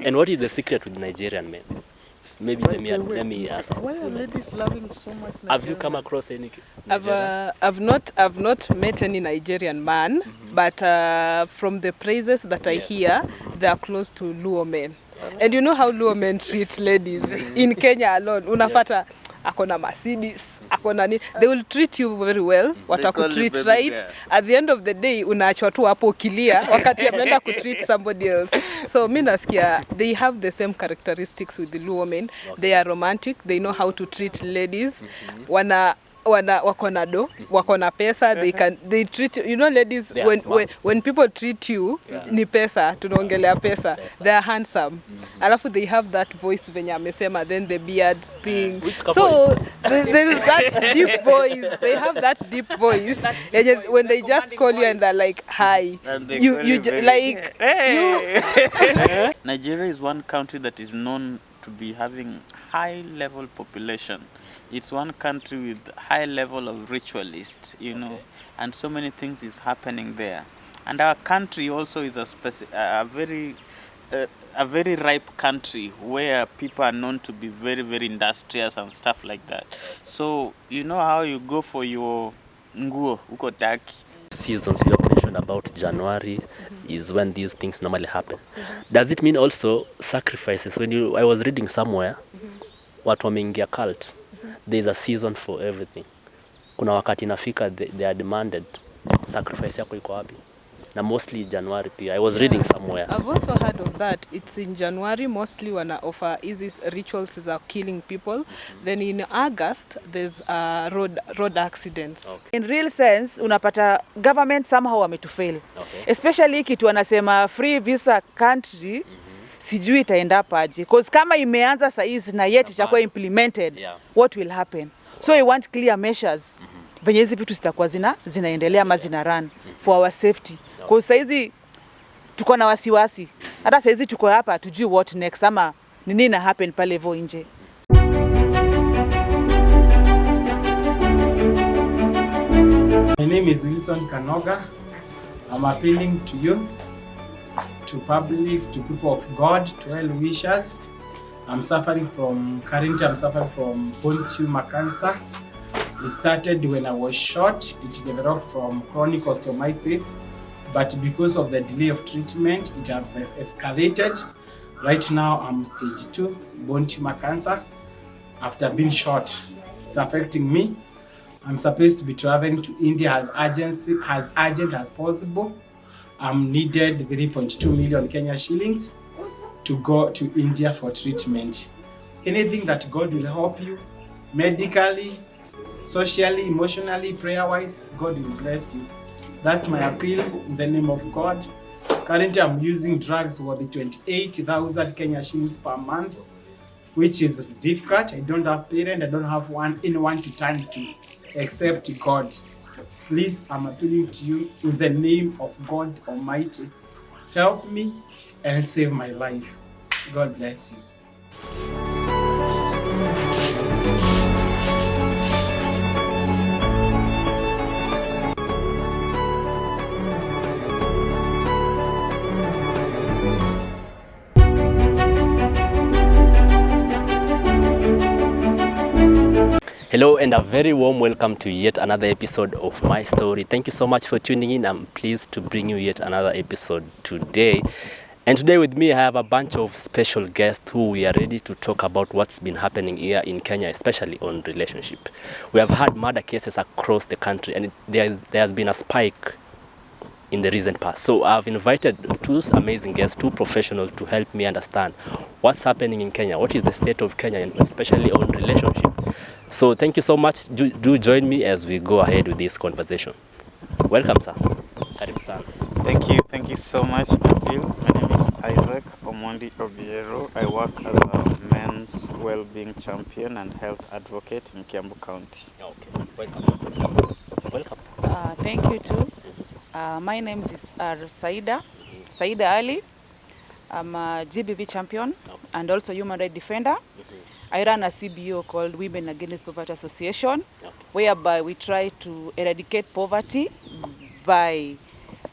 And what is the secret with Nigerian men? Maybe let me ask. Why are ladies loving so much Nigerian? Have you come across any Nigerian? I've not met any Nigerian man, but from the praises that I hear, they are close to Luo men. And you know how Luo men treat ladies in Kenya alone. Unapata akona Mercedes, akona ni. They will treat you very well. Watakutreat right. Girl. At the end of the day, unaachwa tu hapo kilia wakati ameenda kutreat somebody else. So mimi nasikia they have the same characteristics with the Luo men. They are romantic. They know how to treat ladies. Wakona do, wakona pesa, they treat you know ladies when people treat you ni pesa, tunaongelea pesa. They are handsome. Alafu they have that voice venye amesema, then the beard thing. So there's that deep voice. They have that deep voice. When they just call you and they're like hi, you like hey. Nigeria is one country that is known to be having high level population. It's one country with high level of ritualists, you know, and so many things is happening there. And our country also is a very ripe country where people are known to be very, very industrious and stuff like that. So, you know how you go for your nguo, uko taki. Seasons you have mentioned about January is when these things normally happen. Does it mean also sacrifices? I was reading somewhere, watu wameingia cult. There's a season for everything. Kuna wakati inafika they are demanded sacrifice yako iko wapi? Na mostly January pia. I was reading somewhere. I've also heard of that. It's in January mostly wana offer easy rituals is killing people. Then in August there's road accidents. Okay. In real sense unapata government somehow wametufail. Okay. Especially kitu wanasema free visa country. Sijui itaenda paje because kama imeanza saa hizi na yet itakuwa implemented, what will happen? So we want clear measures venye hizi vitu zitakuwa zinaendelea ama zina run for our safety because saa hizi tuko na wasiwasi, hata saa hizi tuko hapa tujui what next ama nini na happen pale hivyo nje. My name is Wilson Kanoga. I'm appealing to you, to public, to people of God, to well-wishers. Currently I'm suffering from bone tumor cancer. It started when I was shot. It developed from chronic osteomyelitis, but because of the delay of treatment, it has escalated. Right now I'm stage 2 bone tumor cancer after being shot. It's affecting me. I'm supposed to be traveling to India as urgent as possible. I'm needed 3.2 million Kenya shillings to go to India for treatment. Anything that God will help you, medically, socially, emotionally, prayer-wise, God will bless you. That's my appeal in the name of God. Currently, I'm using drugs worth 28,000 Kenya shillings per month, which is difficult. I don't have parents, I don't have anyone to turn to except God. Please, I'm appealing to you in the name of God Almighty. Help me and save my life. God bless you. Hello and a very warm welcome to yet another episode of my story. Thank you so much for tuning in. I'm pleased to bring you yet another episode today. And today with me I have a bunch of special guests who we are ready to talk about what's been happening here in Kenya, especially on relationship. We have had murder cases across the country and there has been a spike in the recent past. So I've invited two amazing guests, two professionals to help me understand what's happening in Kenya, what is the state of Kenya, and especially on relationship. So thank you so much. Do join me as we go ahead with this conversation. Welcome, sir. Karibu sana. Thank you so much, Abil. My name is Isaac Omondi Obiero. I work as a men's well-being champion and health advocate in Kiambu County. Okay, welcome. Thank you too. My name is Saida Ali. I'm a GBV champion and also human rights defender. I run a CBO called Women Against Poverty Association, whereby we try to eradicate poverty by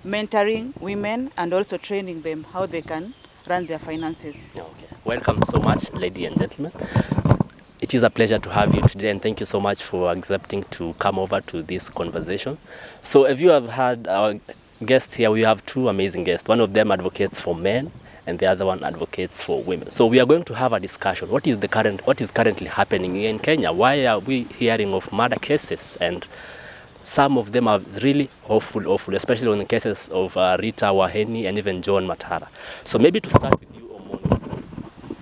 mentoring women and also training them how they can run their finances. Okay. Welcome so much, ladies and gentlemen. It is a pleasure to have you today, and thank you so much for accepting to come over to this conversation. So if you have had our guest here, we have two amazing guests. One of them advocates for men, and the other one advocates for women. So we are going to have a discussion. What is currently happening here in Kenya? Why are we hearing of murder cases? And some of them are really awful, especially on the cases of Rita Waeni and even John Matara. So maybe to start with you, Omoni,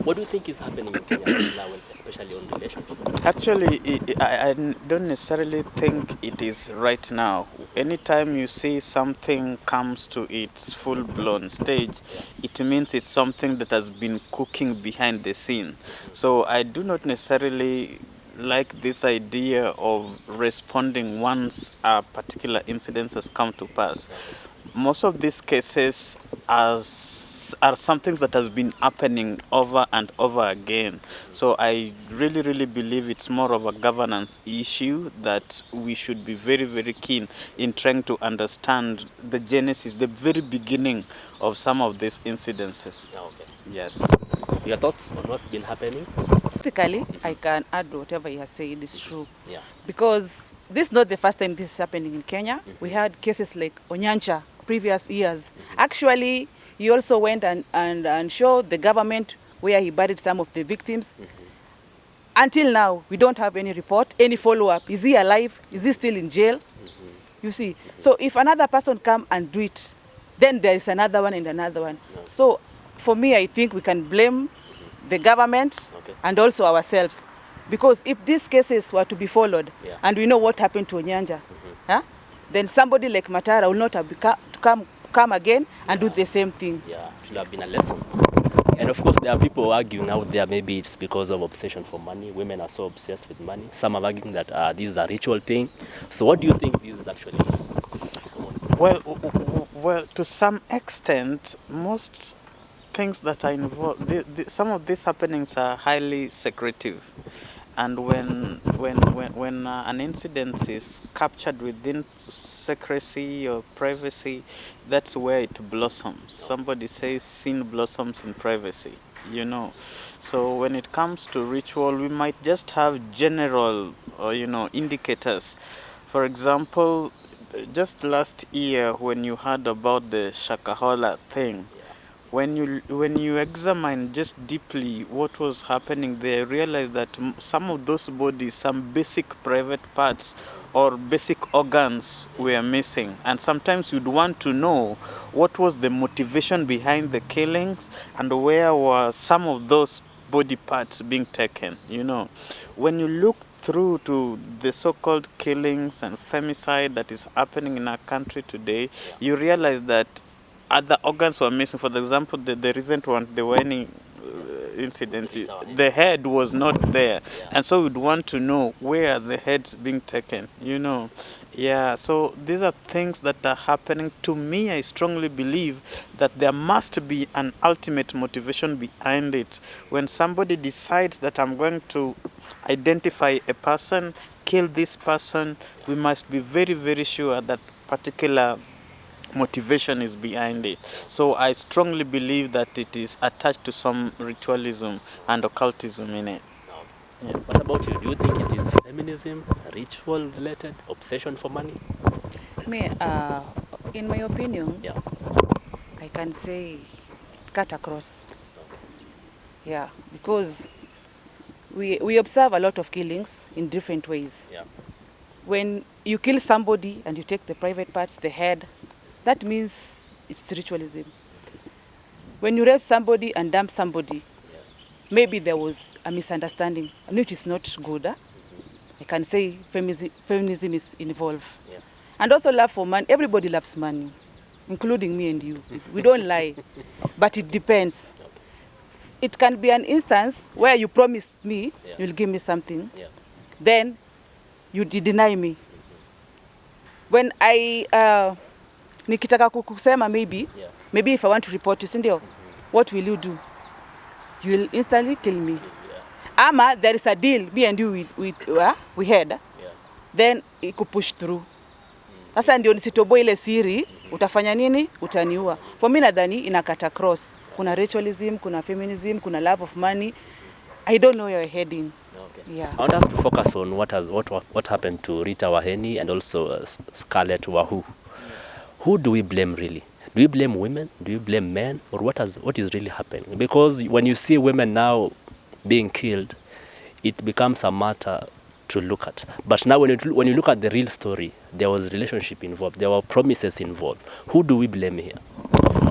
what do you think is happening in Kenya right now, especially on relationships? Actually, I don't necessarily think it is right now. Anytime you see something comes to its full-blown stage, it means it's something that has been cooking behind the scene. So I do not necessarily like this idea of responding once a particular incident has come to pass. Most of these cases are some things that has been happening over and over again. So I really believe it's more of a governance issue that we should be very keen in trying to understand the genesis, the very beginning of some of these incidences. Okay. Yes. Your thoughts on what's been happening? Basically, I can add whatever he has said is true. Yeah. Because this is not the first time this is happening in Kenya. We had cases like Onyancha previous years. Actually, he also went and showed the government where he buried some of the victims. Until now, we don't have any report, any follow-up. Is he alive? Is he still in jail? You see. So if another person come and do it, then there is another one and another one. So for me, I think we can blame the government and also ourselves. Because if these cases were to be followed, and we know what happened to Onyancha, then somebody like Matara will not have come again and do the same thing. Yeah, it will have been a lesson. And of course, there are people arguing out there, maybe it's because of obsession for money. Women are so obsessed with money. Some are arguing that this is a ritual thing. So what do you think this is actually is? Well, to some extent, most things that are involved, some of these happenings are highly secretive. And when an incident is captured within secrecy or privacy, that's where it blossoms. Somebody says sin blossoms in privacy, you know. So when it comes to ritual, we might just have general, indicators. For example, just last year when you heard about the Shakahola thing, when you examine just deeply what was happening there, you realize that some of those bodies, some basic private parts or basic organs were missing. And sometimes you'd want to know what was the motivation behind the killings and where were some of those body parts being taken, you know. When you look through to the so-called killings and femicide that is happening in our country today, you realize that other organs were missing. For example, the recent one, the Waeni incident, the head was not there. And so we'd want to know where the head's being taken, you know. Yeah, so these are things that are happening. To me, I strongly believe that there must be an ultimate motivation behind it. When somebody decides that I'm going to identify a person, kill this person, we must be very sure that particular motivation is behind it. So I strongly believe that it is attached to some ritualism and occultism in it. Yeah. What about you? Do you think it is feminism, ritual related, obsession for money? Me, in my opinion, I can say cut across. Yeah, because we observe a lot of killings in different ways. Yeah. When you kill somebody and you take the private parts, the head, that means it's ritualism. When you rape somebody and dump somebody, maybe there was a misunderstanding, and it is not good. I can say feminism is involved. Yeah. And also love for money. Everybody loves money, including me and you. We don't lie, but it depends. It can be an instance where you promise me you'll give me something, then you deny me. When I nikitaka kukusema maybe if I want to report you, sindio, what will you do? You will instantly kill me. Ama there is a deal me and you we had, then it could push through. Sasa ndio nisitoboe ile siri, utafanya nini? Utaniua. For me nadhani inakata cross. kuna ritualism, kuna feminism, kuna love of money. I don't know where you're heading. Okay. Yeah. I want us to focus on what happened to Rita Waeni and also Scarlett Wahu. Who do we blame really? Do we blame women? Do we blame men? Or what is really happening? Because when you see women now being killed, it becomes a matter to look at. But now when you look at the real story, there was a relationship involved. There were promises involved. Who do we blame here?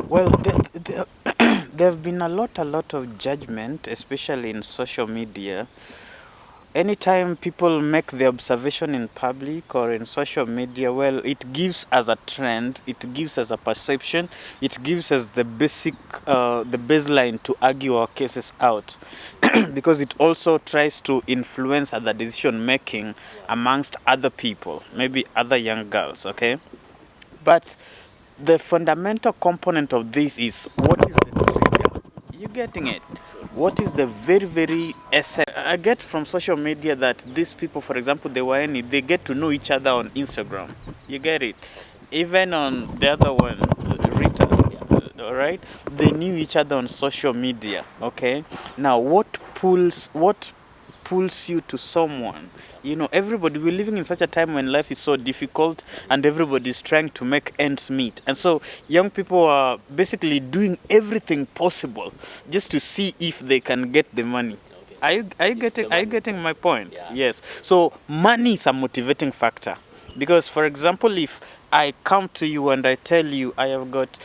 Well, there have been a lot of judgment, especially in social media. Anytime people make the observation in public or in social media, well, it gives us a trend, it gives us a perception, it gives us the basic, the baseline to argue our cases out. Because it also tries to influence the decision making amongst other people, maybe other young girls, okay? But the fundamental component of this is, what is the trigger? You getting it? What is the very essence? I get from social media that these people, for example, they get to know each other on Instagram. You get it? Even on the other one, Rita, all right? They knew each other on social media, okay? Now, what pulls you to someone? You know, we're living in such a time when life is so difficult and everybody is trying to make ends meet. And so young people are basically doing everything possible just to see if they can get the money. Are you getting my point? Yeah. Yes. So money is a motivating factor. Because, for example, if I come to you and I tell you I have got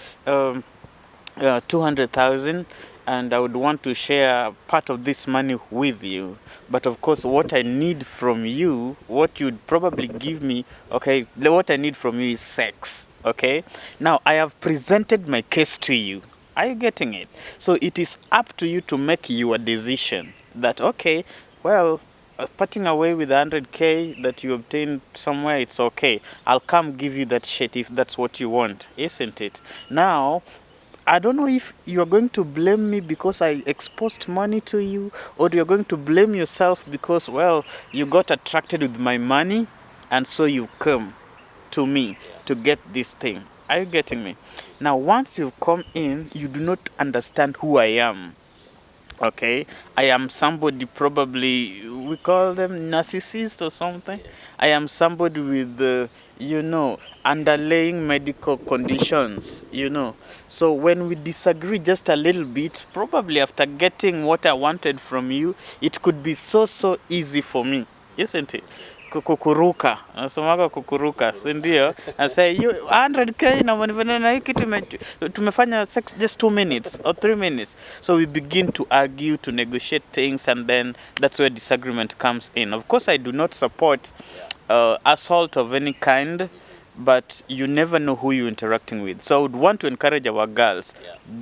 200,000 and I would want to share part of this money with you. But of course, what I need from you, what you'd probably give me, okay, what I need from you is sex, okay? Now, I have presented my case to you. Are you getting it? So it is up to you to make your decision that, okay, well, parting away with 100K that you obtained somewhere, it's okay. I'll come give you that shit if that's what you want, isn't it? Now, I don't know if you're going to blame me because I exposed money to you, or you're going to blame yourself because, well, you got attracted with my money and so you come to me to get this thing. Are you getting me? Now, once you come in, you do not understand who I am. Okay, I am somebody, probably we call them narcissist or something. I am somebody with underlying medical conditions, So when we disagree just a little bit, probably after getting what I wanted from you, it could be so easy for me, isn't it? Kukuruka, nasomaga kukuruka, si ndio? I say you 100K na hiki tumefanya sex just 2 minutes or 3 minutes. So we begin to argue, to negotiate things, and then that's where disagreement comes in. Of course, I do not support assault of any kind, but you never know who you're interacting with. So I would want to encourage our girls,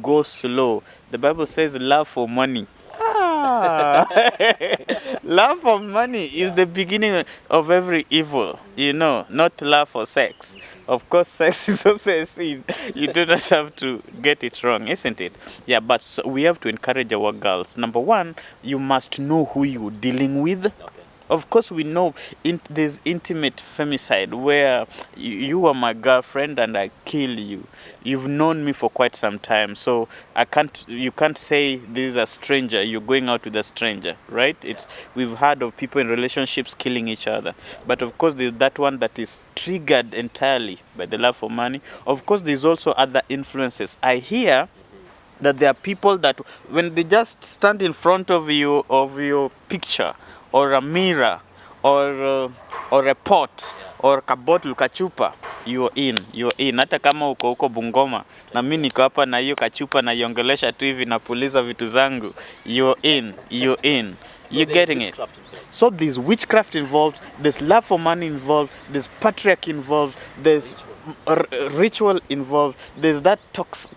go slow. The Bible says love for money. Love for money is the beginning of every evil, not love for sex. Of course, sex is also a sin. You do not have to get it wrong, isn't it? Yeah, but so we have to encourage our girls. Number one, you must know who you're dealing with. Of course, we know there's intimate femicide where you are my girlfriend and I kill you. You've known me for quite some time, so you can't say this is a stranger. You're going out with a stranger, right? We've heard of people in relationships killing each other, but of course there's that one that is triggered entirely by the love for money. Of course, there's also other influences. I hear that there are people that when they just stand in front of your picture, or a mirror, or a pot, or a bottle, kachupa, you're in. Hata kama uko huko Bungoma na mimi niko hapa na hiyo kachupa na iongelesha tu hivi na puliza vitu zangu, you're in. You're getting it. So there's witchcraft involved, there's love for money involved, there's patriarchy involved, there's ritual involved, there's that toxic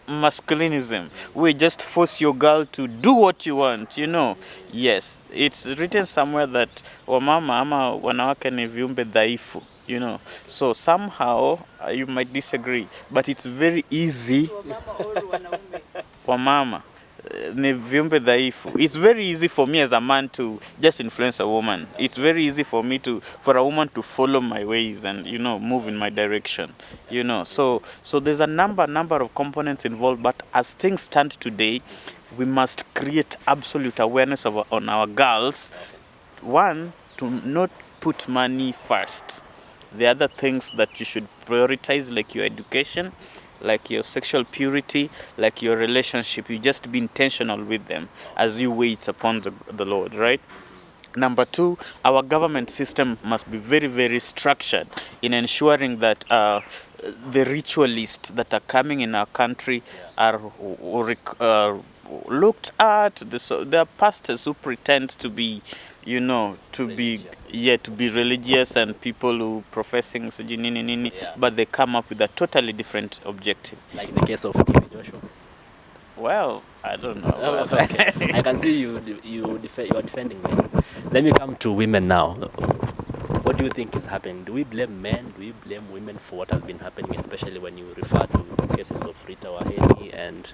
masculinism where you just force your girl to do what you want, Yes, it's written somewhere that wamama ama wanawake ni viumbe dhaifu, So somehow you might disagree, but it's very easy. Wamama. ni viumbe dhaifu. It's very easy for me as a man to just influence a woman. It's very easy for a woman to follow my ways and, you know, move in my direction, you know. So there's a number of components involved, but as things stand today, we must create absolute awareness on our girls. One, to not put money first. The other things that you should prioritize, like your education, like your sexual purity, like your relationship, you just be intentional with them as you wait upon the Lord, right? Number two, our government system must be very, very structured in ensuring that the ritualists that are coming in our country are looked at. There are pastors who pretend to be, you know, to be religious, and people who professing nini, but they come up with a totally different objective. Like the case of TV Joshua. Well, I don't know. Oh, okay. I can see you are defending men. Let me come to women now. What do you think is happening? Do we blame men? Do we blame women for what has been happening, especially when you refer to cases of Rita Waeni and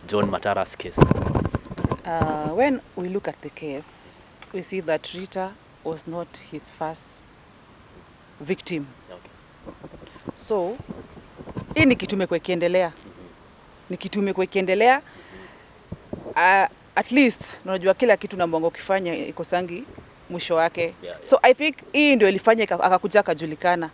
John Matara's case? When we look at the case, we see that Rita was not his first victim. Okay. So, hii ni kitu imekuwa ikiendelea. Ni kitu imekuwa ikiendelea. At least, unajua kila kitu na Mungu ukifanya ikosangi mwisho wake. So I think hii ndio ilifanya akakuja akajulikana.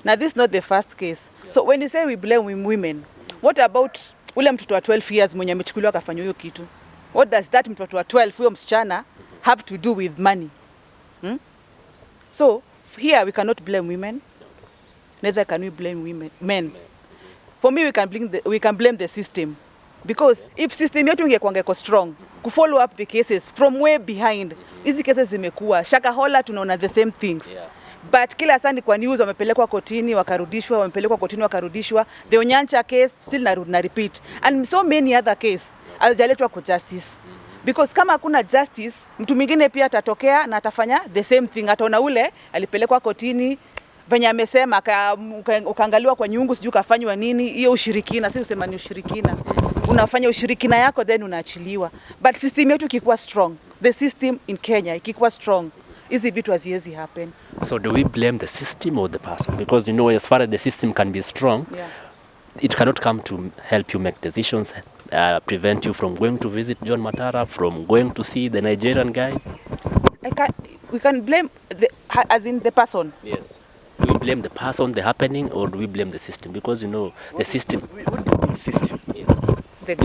Now this is not the first case. So when you say we blame women, what about ule mtoto wa 12 years mwenye amechukuliwa akafanywa hiyo kitu? What does that mtoto wa 12 huyo msichana have to do with money? So here we cannot blame women. Neither can we blame men. For me, we can blame the system, because if system yetu ingekuwa iko strong ku follow up the cases from way behind, hizi cases zimekuwa Shakahola, tunaona the same things. But kila sandi kwa news wamepelekwa kotini wakarudishwa, wamepelekwa kotini wakarudishwa. The Onyancha case still na repeat, and so many other case hazijaletwa kwa justice. Because kama hakuna justice, mtu mwingine pia atatokea na atafanya the same thing. Ataona ule alipelekwa kotini venye amesema ukaangaliwa kwa nyungu sijui kafanywa nini, hiyo ushirikina. Si usema ni ushirikina, unafanya ushirikina yako then unaachiliwa. But system yetu ikikuwa strong, the system in Kenya ikikuwa strong, hizi vitu haziwezi happen. So do we blame the system or the person? Because you know, as far as the system can be strong, it cannot come to help you make decisions, prevent you from going to visit John Matara, from going to see the Nigerian guy. We can blame as in the person. Yes. Do we blame the person, the happening, or do we blame the system? Because you know, the system. What do you mean system? Yes.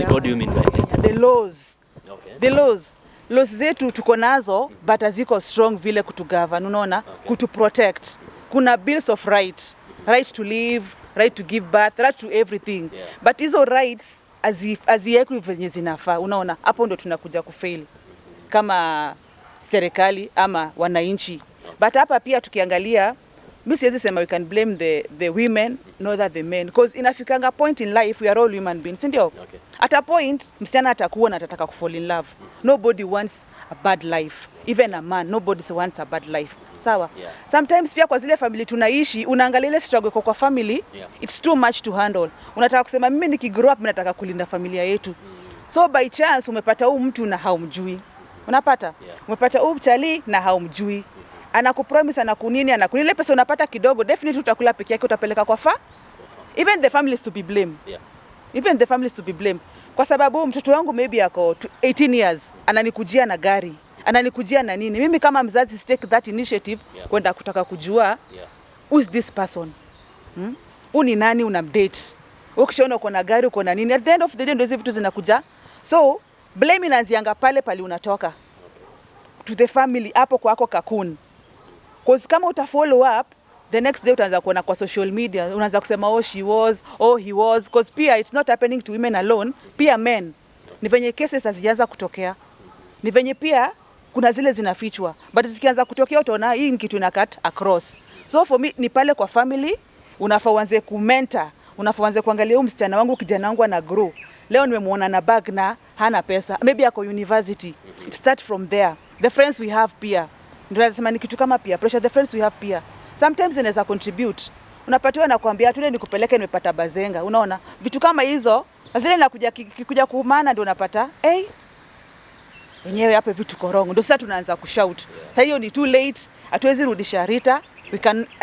What do you mean by system? The laws. Okay. The laws. Laws zetu tuko nazo, but haziko strong vile kutugovern, unaona, kutuprotect. Kuna bills of right, right to live, right to give birth, right to everything. But hizo rights haziwekwi venye zinafaa, unaona, hapo ndo tunakuja kufail kama serikali ama wananchi. But hapa pia tukiangalia, mimi siwezi sema we can blame the women nor the men, because inafikanga point in life we are all human beings, ndio? Okay. At a point msichana atakuwa na atataka kufall in love. Nobody wants a bad life, even a man, nobody wants a bad life. Sawa? Sometimes pia kwa zile family tunaishi, unaangalia ile struggle kwa family, it's too much to handle. Unataka kusema mimi nikigrow up mimi nataka kulinda familia yetu. So by chance umepata huyu mtu na haumjui. Unapata? Umepata huyu mchali na haumjui. Anakupromise anakunini ile pesa unapata kidogo, definitely utakula peke yake, utapeleka kwa even the family is to be blamed. Even the family is to be blamed. Kwa sababu mtoto wangu maybe ako 18 years, ananikujia na gari, ananikujia na nini. Mimi kama mzazi take that initiative kwenda kutaka kujua who is this person? Uni nani unamdate? Ukishaona uko na gari, uko na nini, at the end of the day ndio hizo vitu zinakuja. So blame inaanzianga pale unatoka to the family hapo kwako kakun. Because kama utafollow up, the next day utaanza kuona kwa social media, unaanza kusema oh she was, oh he was, because pia it's not happening to women alone, pia men. Ni venye cases hazijaanza kutokea. Ni venye pia kuna zile zinafichwa, but zikianza kutokea utaona hii kitu ina cut across. So for me ni pale kwa family, unafaa uanze kumentor, unafaa uanze kuangalia huyu msichana wangu, kijana wangu ana grow. Leo nimemuona na bag na hana pesa, maybe ako university. It start from there. The friends we have pia, ndio nasema ni kitu kama pia pressure. The friends we have pia sometimes inaweza contribute. Unapatiwa na kuambia tule nikupeleke nimepata bazenga, unaona vitu kama hizo, na zile nakuja kuumana ndio unapata wenyewe hapa vitu korong, ndio sasa tunaanza kushout. Sasa hiyo ni too late, hatuwezi rudisha Rita,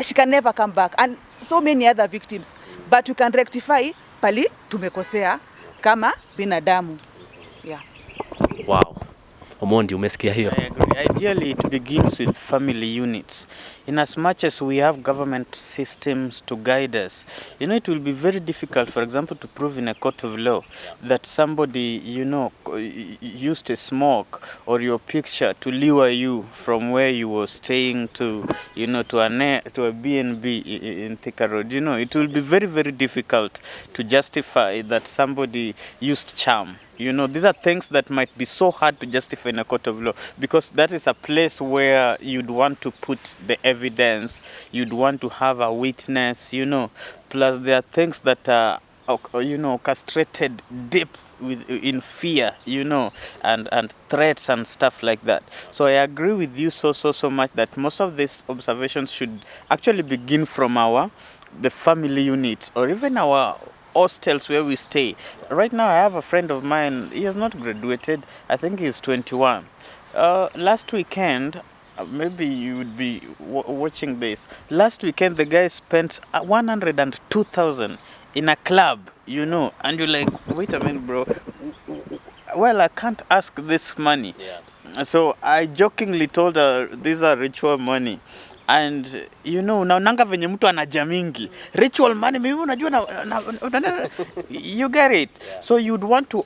she can never come back, and so many other victims, but we can rectify pali tumekosea kama binadamu. Yeah. Wow. Omondi, umesikia hiyo? I agree. Ideally, it begins with family units. In as much as we have government systems to guide us, it will be very difficult, for example, to prove in a court of law that somebody, used a smoke or your picture to lure you from where you were staying to a B&B in Thika Road. It will be very, very difficult to justify that somebody used charm. These are things that might be so hard to justify in a court of law, because that is a place where you'd want to put the evidence, you'd want to have a witness, plus there are things that are, castrated deep in fear, and threats and stuff like that. So I agree with you so much that most of these observations should actually begin from the family unit, or even our hostels where we stay. Right now I have a friend of mine, he has not graduated, I think he's 21. Last weekend, maybe you would be watching this, last weekend the guy spent 102,000 in a club, and you're like, wait a minute bro, well, I can't ask this money. So I jokingly told her, these are ritual money. And unaonanga venye mtu anajamingi ritual money, mimi unajua you get it. So you'd want to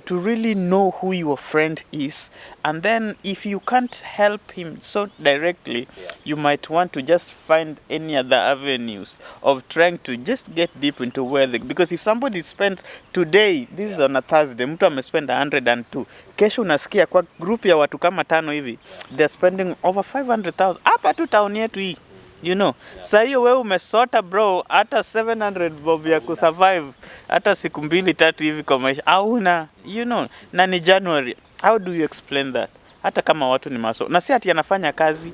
really know who your friend is, and then if you can't help him so directly, you might want to just find any other avenues of trying to just get deep into because if somebody spends today, this is on a Thursday, mtu amespend 102, kesho unasikia kwa group ya watu kama 5 hivi, they're spending over 500,000 hapa tu town yetu hii. Sasa hiyo wewe umesota bro, hata 700 bob ya kusurvive hata siku 2-3 hivi kwa maisha hauna, na ni January. How do you explain that? Hata kama watu ni maso na si ati anafanya kazi,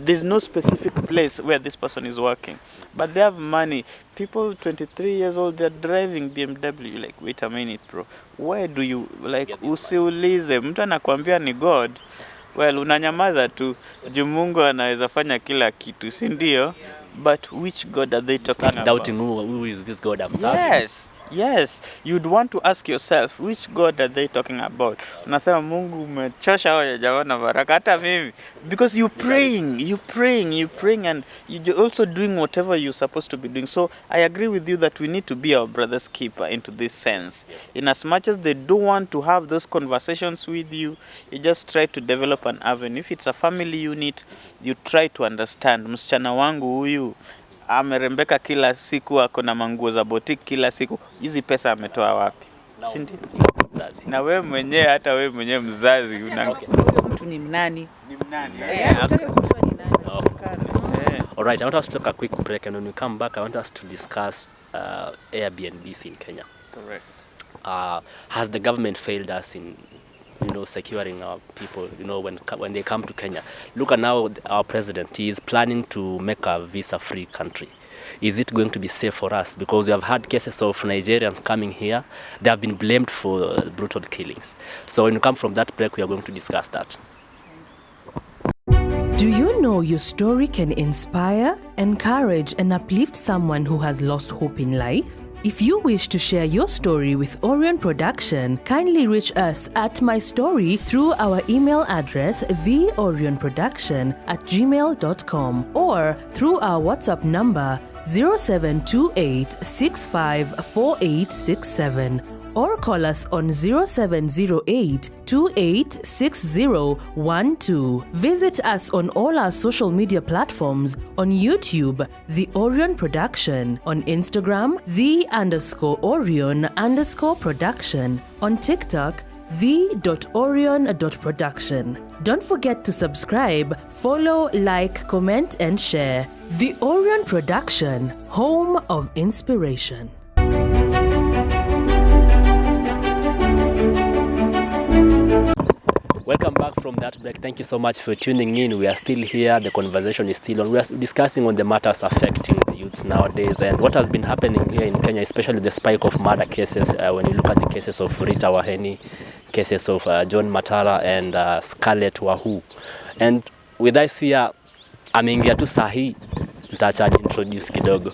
there's no specific place where this person is working, but they have money. People 23 years old, they're driving BMW. You're like, wait a minute bro, where do you usiulize mtu anakuambia ni God. Well, unanyamaza tu, juu Mungu anaweza fanya kila kitu, si ndio? But which God are they talking about? Doubting who is this God I'm serving? Yes, you'd want to ask yourself, which God are they talking about? Unasema Mungu umechosha wao jawana baraka hata mimi, because you're praying and you're also doing whatever you're supposed to be doing. So I agree with you that we need to be our brother's keeper into this sense. In as much as they don't want to have those conversations with you, you just try to develop an avenue. If it's a family unit, you try to understand, msichana wangu huyu amerembeka kila siku, ako na manguo za boutique kila siku, hizi pesa ametoa wapi? Mzazi. Na wewe mwenyewe, hata wewe mwenyewe mzazi Mtu ni mnani? Alright, I want us to take a quick break, and when we come back I want us to discuss Airbnbs in Kenya. Correct. Has the government failed us in securing our people, when they come to Kenya? Look at now our president, he is planning to make a visa-free country. Is it going to be safe for us? Because we have had cases of Nigerians coming here. They have been blamed for brutal killings. So when we come from that break, we are going to discuss that. Do you know your story can inspire, encourage, and uplift someone who has lost hope in life? If you wish to share your story with Orion Production, kindly reach us at My Story through our email address theorionproduction@gmail.com or through our WhatsApp number 0728654867 or call us on 0708286012. Visit us on all our social media platforms: on YouTube, The Orion Production; on Instagram, _Orion_production; on TikTok, the.orion.production. Don't forget to subscribe, follow, like, comment, and share. The Orion Production, home of inspiration. Welcome back from that break. Thank you so much for tuning in. We are still here. The conversation is still on. We are discussing on the matters affecting the youths nowadays and what has been happening here in Kenya, especially the spike of murder cases. When you look at the cases of Rita Waeni, cases of John Matara and Scarlett Wahoo. And with us here, ameingia tu sahi, nitaacha introduce kidogo.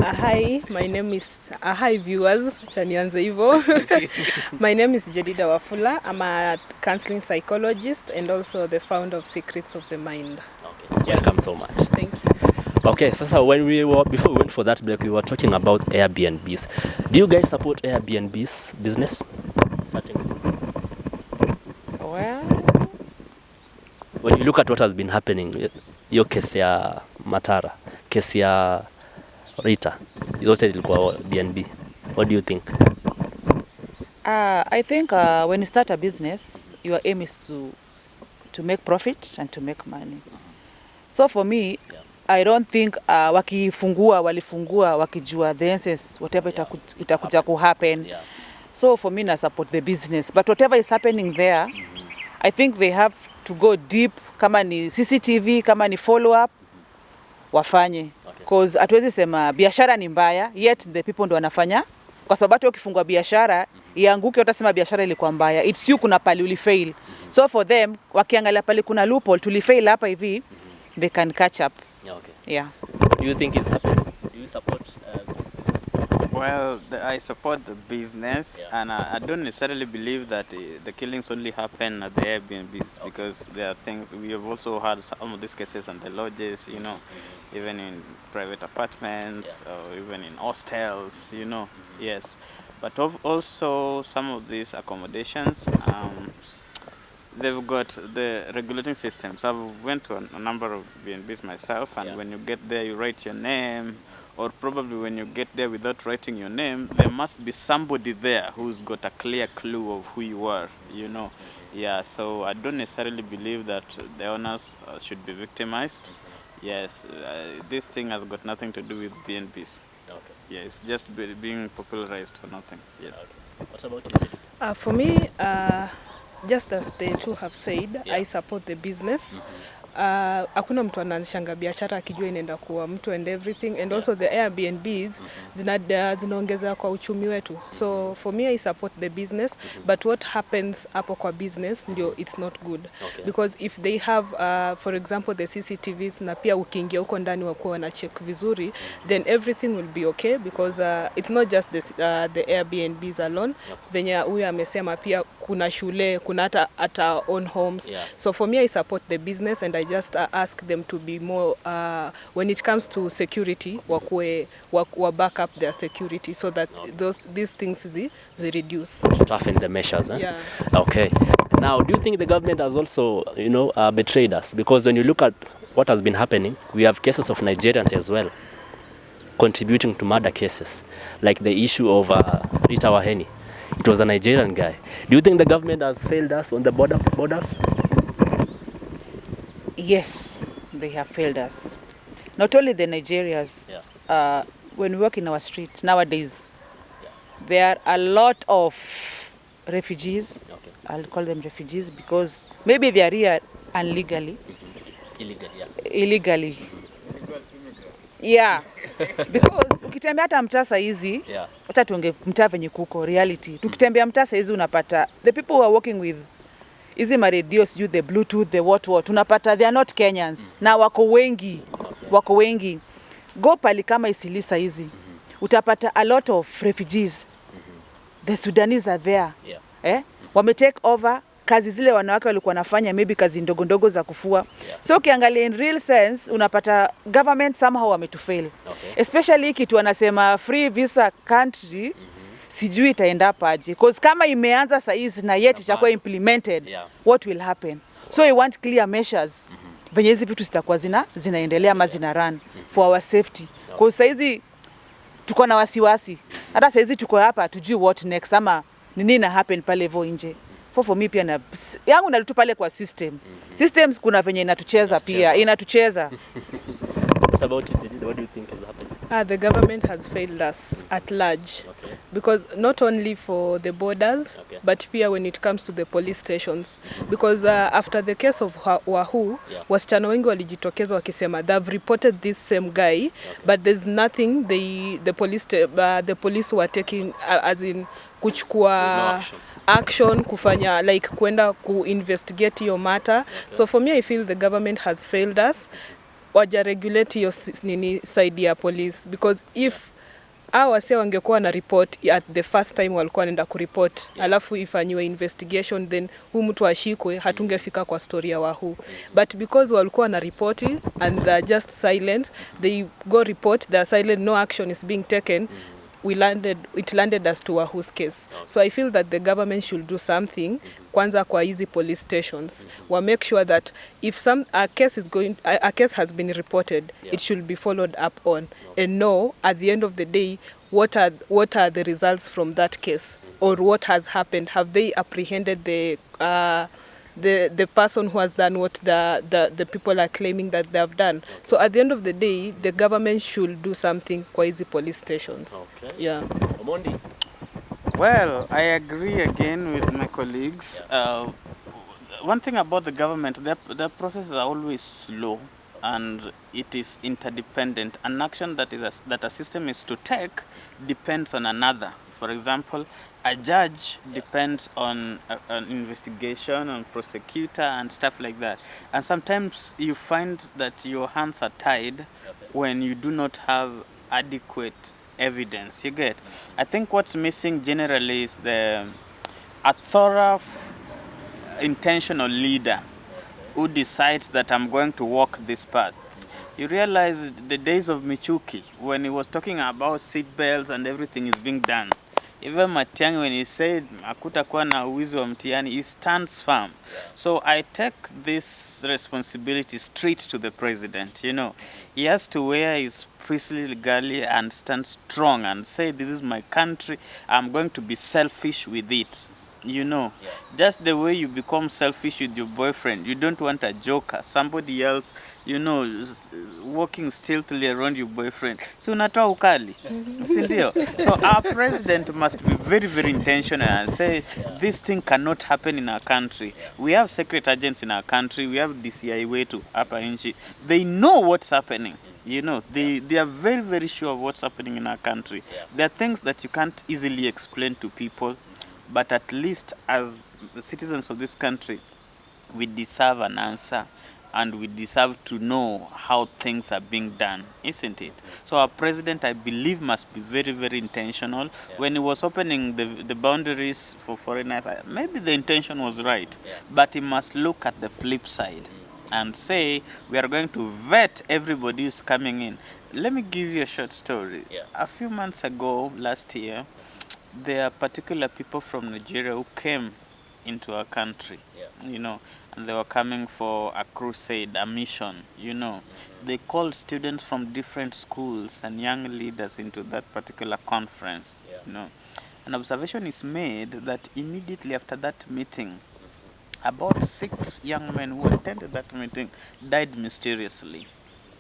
Hi, my name is hi viewers, chanianze hivyo. My name is Jedida Wafula. I'm a counseling psychologist and also the founder of Secrets of the Mind. Okay. Welcome so much. Thank you. Okay, so before we went for that break, we were talking about Airbnbs. Do you guys support Airbnbs business? Well, when you look at what has been happening, your case ya Matara, case ya Rita, yote ilikuwa BNB. What do you think? I think when you start a business, your aim is to make profit and to make money. So for me, I don't think walifungua wakijua the essence, whatever itakuja ku happen. So for me, I support the business. But whatever is happening there, I think they have to go deep. Kama ni CCTV, kama ni follow up, wafanye. Because hatuwezi sema biashara ni mbaya, yet the people ndo wanafanya. Kwa sababu hata ukifungua biashara, ianguke utasema biashara ilikuwa mbaya. It's you kuna pali ulifail. So for them, wakiangalia pali kuna loophole, tulifail hapa hivi, they can catch up. Yeah. What do you think is happening? Do you support business? Well, I support the business, and I don't necessarily believe that the killings only happen at the Airbnbs, because there are things we have also had some of these cases on the lodges, you know, even in private apartments or even in hostels, you know. Yes, but also some of these accommodations. They've got the regulating systems. I've went to a number of B&Bs myself, and when you get there, you write your name, or probably when you get there without writing your name, there must be somebody there who's got a clear clue of who you are, you know. Yeah, so I don't necessarily believe that the owners should be victimized. Yes, this thing has got nothing to do with B&Bs. Okay. Yeah, it's just being popularized for nothing. Yes. Okay. What about you? For me, just as the two have said, I support the business. Hakuna mtu anaanzishanga biashara akijua inaenda kuwa mtu and everything, and also the Airbnbs zinaongeza kwa uchumi wetu. So for me, I support the business, but what happens hapo kwa business ndio it's not good. Because if they have for example the CCTVs na pia ukiingia huko ndani wakuwa wana check vizuri, then everything will be okay, because it's not just the Airbnbs alone. Venye huyu amesema pia kuna shule, kuna hata own homes. So for me, I support the business, and I just ask them to be more when it comes to security, wa back up their security so that these things they reduce. Toughen the measures. Yeah. Okay. Now, do you think the government has also, betrayed us? Because when you look at what has been happening, we have cases of Nigerians as well contributing to murder cases, like the issue of Rita Waeni. It was a Nigerian guy. Do you think the government has failed us on the borders? Yes, they have failed us. Not only the Nigerians. When we walk in our streets nowadays, there are a lot of refugees. I'll call them refugees because maybe they are here illegally. Illegally. Yeah. Because ukitembea hata mtaa saa hizi, hata tuonge mtaa venye kuko reality. Tukitembea mtaa saa hizi unapata the people who are working with hizi ma radios, the Bluetooth, the what, unapata they are not Kenyans. Na wako wengi. Go pali kama Isilisa hizi. Utapata a lot of refugees. The Sudanese are there. Wame take over kazi zile wanawake walikuwa wanafanya, maybe kazi ndogo za kufua. So ukiangalia in real sense unapata government somehow wametufail. Especially kitu wanasema free visa country, sijui itaenda paje. Because kama imeanza saa hizi na yet itakuwa implemented, what will happen? So we want clear measures. Venye hizi vitu zitakuwa zinaendelea ama zina run for our safety. Because saa hizi tuko na wasiwasi. Hata saa hizi tuko hapa tujui what next ama nini na happen pale vo nje. For me pia yangu nalitu pale kwa system. Systems kuna venye inatucheza pia, inatucheza. What about it? What do you think is happening? The government has failed us at large, because not only for the borders, but pia when it comes to the police stations, because after the case of Wahu, wasichana wengi walijitokeza wakisema they've reported this same guy, but there's nothing the police were taking as in kuchukua action kufanya like kwenda investigate your matter. So for me I feel the government has failed us. Waja regulate hiyo nini side ya police, because if wase wangekuwa na report at the first time walikuwa wanaenda kureport, alafu ifanywe investigation, then huyu mtu ashikwe, hatungefika kwa story ya Wahu. But because walikuwa na report and they're just silent, they go report, they're silent, no action is being taken, it landed us to Wahu's case. So I feel that the government should do something kwanza kwa hizi police stations. Wa make sure that if a case has been reported, it should be followed up on, and know at the end of the day what are the results from that case, or what has happened. Have they apprehended the person who has done what the people are claiming that they have done? So at the end of the day, the government should do something kwa hizi police stations. Yeah. Omondi. Well, I agree again with my colleagues. One thing about the government, their processes are always slow, and it is interdependent. An action that a system is to take depends on another. For example, a judge depends on an investigation, on prosecutor and stuff like that. And sometimes you find that your hands are tied when you do not have adequate evidence. You get? I think what's missing generally is a thorough, intentional leader who decides that I'm going to walk this path. You realize the days of Michuki, when he was talking about seat belts and everything is being done. Even Matiang'i, when he said hakutakuwa na uwizi wa mtihani, he stands firm. So I take this responsibility straight to the president. You know, he has to wear his priestly regalia and stand strong and say, this is my country, I'm going to be selfish with it. You know, just the way you become selfish with your boyfriend. You don't want a joker, somebody else, you know, walking stealthily around your boyfriend. So unatoa ukali. Sindio? So our president must be very, very intentional and say, this thing cannot happen in our country. We have secret agents in our country. We have DCI wetu hapa nchi. They know what's happening. You know, they are very, very sure of what's happening in our country. There are things that you can't easily explain to people. But at least as citizens of this country, we deserve an answer, and we deserve to know how things are being done, isn't it? So our president, I believe, must be very, very intentional. When he was opening the boundaries for foreigners, maybe the intention was right, but he must look at the flip side and say, we are going to vet everybody who's coming in. Let me give you a short story. A few months ago, last year, there are particular people from Nigeria who came into our country, you know, and they were coming for a crusade, a mission, you know. They called students from different schools and young leaders into that particular conference, you know. An observation is made that immediately after that meeting, about 6 young men who attended that meeting died mysteriously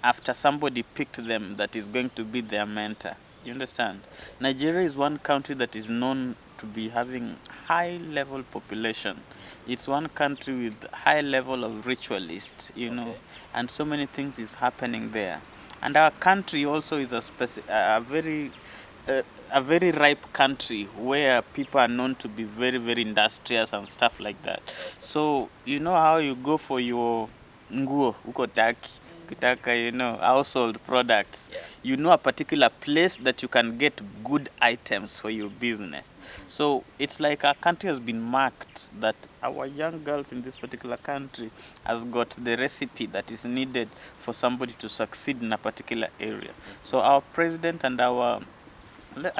after somebody picked them that is going to be their mentor. You understand? Nigeria is one country that is known to be having high-level population. It's one country with high level of ritualists, you know, and so many things is happening there. And our country also is a very ripe country where people are known to be very, very industrious and stuff like that. So you know how you go for your nguo uko Turkey, you know, household products. You know a particular place that you can get good items for your business. So it's like our country has been marked that our young girls in this particular country has got the recipe that is needed for somebody to succeed in a particular area. So our president and I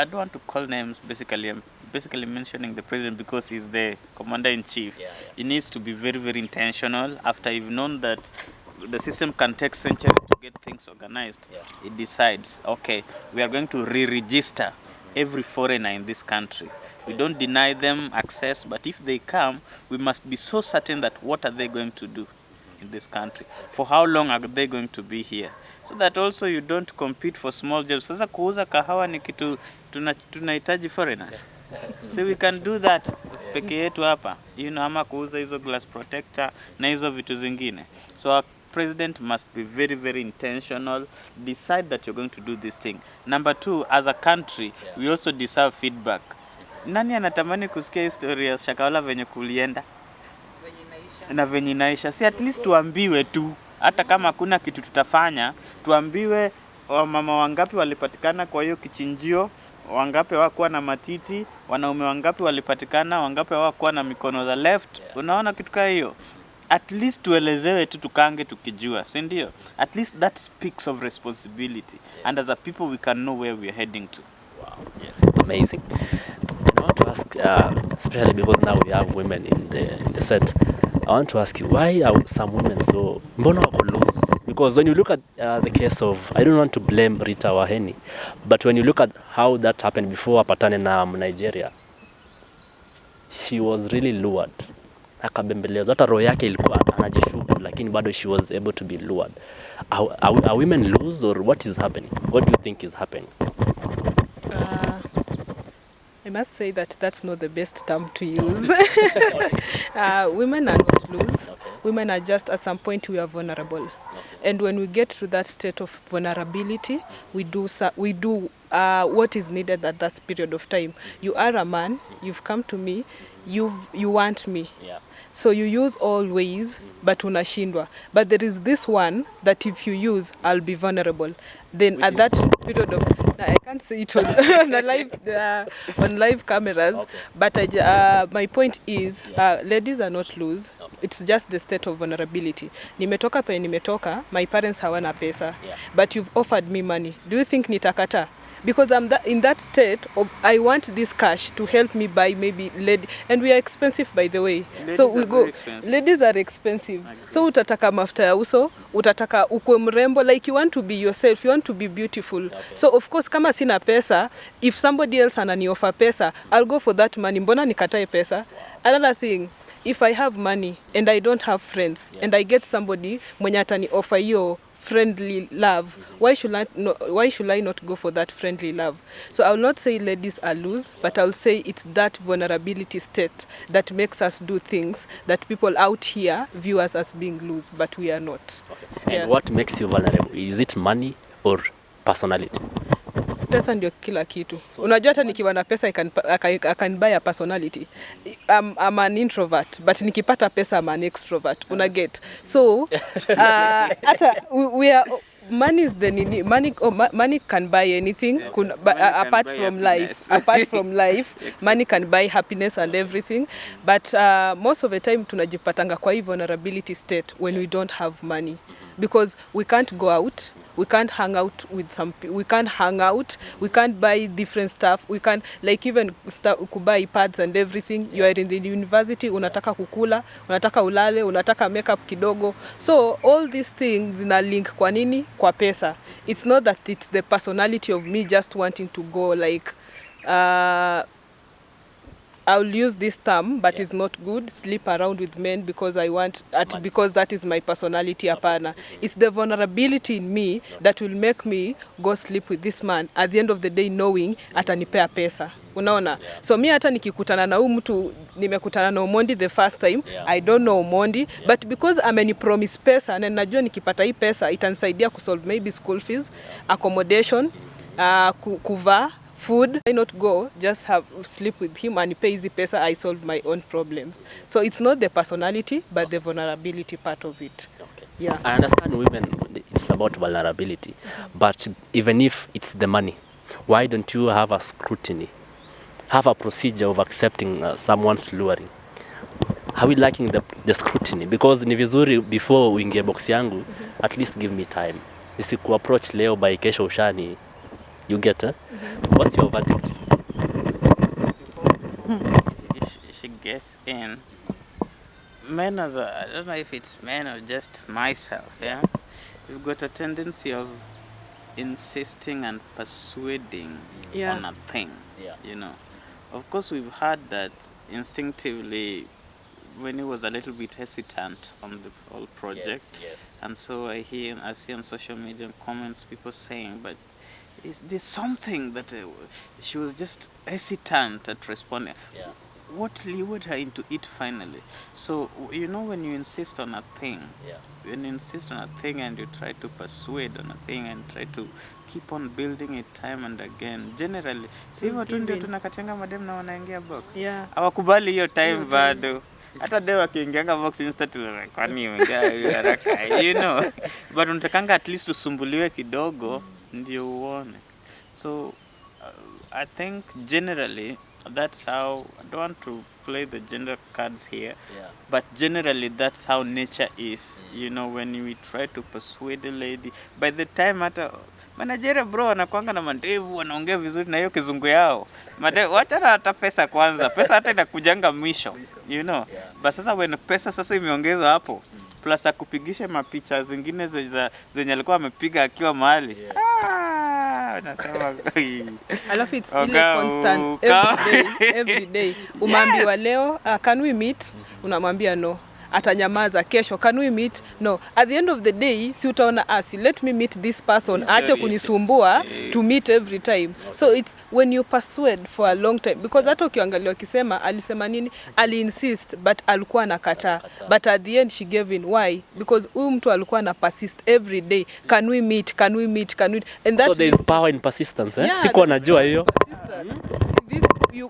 don't want to call names basically. I'm basically mentioning the president because he's the commander-in-chief. He needs to be very, very intentional. After you've known that the system can take centuries to get things organized, it decides, okay, we are going to re-register every foreigner in this country. We don't deny them access, but if they come, we must be so certain that what are they going to do? in this country? For how long are they going to be here? So that also you don't compete for small jobs. Sasa kuuza kahawa ni kitu tunahitaji foreigners. So we can do that peke yetu hapa. Ama kuuza hizo glass protector na hizo vitu zingine. So our president must be very, very intentional. Decide that you're going to do this thing. Number 2, as a country, we also deserve feedback. Nani anatamani kusikia historia ya Shakahola venye kulienda? Na venye inaisha. Si at least tuambiwe tu. Hata kama hakuna kitu tutafanya, tuambiwe wamama wangapi walipatikana kwa hiyo kichinjio, wangapi hawakuwa na matiti, wanaume wangapi walipatikana, wangapi hawakuwa na mikono za left. Unaona kitu kama hiyo? At least tuelezewe tu tukange tukijua, si ndio? At least that speaks of responsibility. And as a people we can know where we are heading to. Wow. Yes. Amazing. And I want to ask, especially because now we have women in the set, I want to ask you, why are some women so mbona wako loose? Because when you look at the case of, I don't want to blame Rita Waeni, but when you look at how that happened before apatane na Nigeria, she was really lured. Akabembelezwa, hata roho yake ilikuwa anajishuku, lakini bado she was able to be lured. Are women loose, or what is happening? What do you think is happening? I must say that that's not the best term to use. Women are not loose. Okay. Women are just, at some point, we are vulnerable. Okay. And when we get to that state of vulnerability, we do what is needed at that period of time. You are a man, you've come to me, you want me. Yeah. So you use all ways, but unashindwa. But there is this one that if you use, I'll be vulnerable. Then which at that period of, I can't say it on, on live cameras, okay. But my point is, ladies are not loose. Okay. It's just the state of vulnerability. Nimetoka pe nimetoka, my parents hawana pesa, yeah. But you've offered me money. Do you think nitakata? Because I'm in that state of, I want this cash to help me buy maybe lady, and we are expensive by the way. Yeah. So we go, ladies are expensive. So utataka mafuta ya uso, utataka ukwe mrembo, like you want to be yourself, you want to be beautiful. Okay. So of course kama sina pesa, if somebody else anani offer pesa, I'll go for that money. Mbona nikatae pesa? Wow. Another thing, if I have money and I don't have friends, yeah. And I get somebody mwenye atani offer yo friendly love, why should I not go for that friendly love? So I will not say ladies are loose, but I will say it's that vulnerability state that makes us do things that people out here view us as being loose, but we are not. Okay. And what makes you vulnerable? Is it money or personality? Pesa ndio kila kitu. Unajua hata nikiwa na pesa I can buy a personality. I'm an introvert, but nikipata pesa I'm an extrovert. Una get. So hata we are, money is the need. Money can buy anything, apart from life. Apart from life, money can buy happiness and everything. But most of the time tunajipatanga kwa hii vulnerability state when we don't have money, because we can't go out. We can't hang out with some people. We can't hang out. We can't buy different stuff. We can't, like, even buy pads and everything. You are in the university, unataka kukula, unataka ulale, unataka makeup kidogo. So all these things in a link kwa nini? Kwa pesa. It's not that it's the personality of me just wanting to go like, I'll use this term, but yeah. It's not good. Sleep around with men because I want, because that is my personality. Apana. It's the vulnerability in me that will make me go sleep with this man at the end of the day, knowing atanipea pesa. Unaona? Yeah. So mi hata nikikutana na mtu, nimekutana na Omondi the first time, yeah. I don't know Omondi, yeah. But because amenipromise pesa na najua nikipata hii pesa itanisaidia kusolve maybe school fees, yeah. Accommodation, kuvaa, food, I not go, just sleep with him and pay easy pesa, I solve my own problems. So it's not the personality, but the vulnerability part of it. Okay. Yeah. I understand women, it's about vulnerability, but even if it's the money, why don't you have a scrutiny, have a procedure of accepting someone's luring? How are we lacking the scrutiny? Because ni vizuri before uingie box yangu, at least give me time. Nisiku approach leo by kesho ushani. You get, What's your verdict? She gets in. Men I don't know if it's men or just myself, yeah? We've got a tendency of insisting and persuading on a thing, you know. Of course, we've heard that instinctively when he was a little bit hesitant on the whole project. Yes. And so I see on social media comments people saying, but is there something that she was just hesitant at responding? Yeah. What lured her into it finally? So, you know, when you insist on a thing, when you insist on a thing and you try to persuade on a thing and try to keep on building it time and again, generally, si watu ndio tunakatanga madem na wanaingia box. Hawakubali hiyo time bado. Hata dem akiingianga box instantly kwani umeingia haraka, you know. But unatakanga at least usumbuliwe kidogo ndio uone. So, I think generally that's how, I don't want to play the gender cards here, but generally that's how nature is. You know, when we try to persuade a lady, by the time hata Nigeria bro wanakuanga na mandevu, wanaongea vizuri na hiyo kizungu yao. Wacha hata pesa kwanza. Pesa hata inakujanga mwisho, you know. But sasa when pesa sasa imeongezwa hapo, plus akupigishe mapicha zingine zenye alikuwa amepiga akiwa mahali. Alafu it's ile constant every day. Umeambiwa leo can we meet? Unamwambia no. Atanyamaza kesho, can we meet? No. At the end of the day, si utaona asi, let me meet this person, ache kunisumbua to meet every time. So it's when you persuade for a long time, because hata ukiangalia akisema alisema nini, ali insist but alikuwa anakataa, but at the end she gave in. Why? Because huyu mtu alikuwa na persist every day, can we meet, can we meet, can we, and that so there is power in persistence, eh? Yeah, Sikuwa najua hiyo.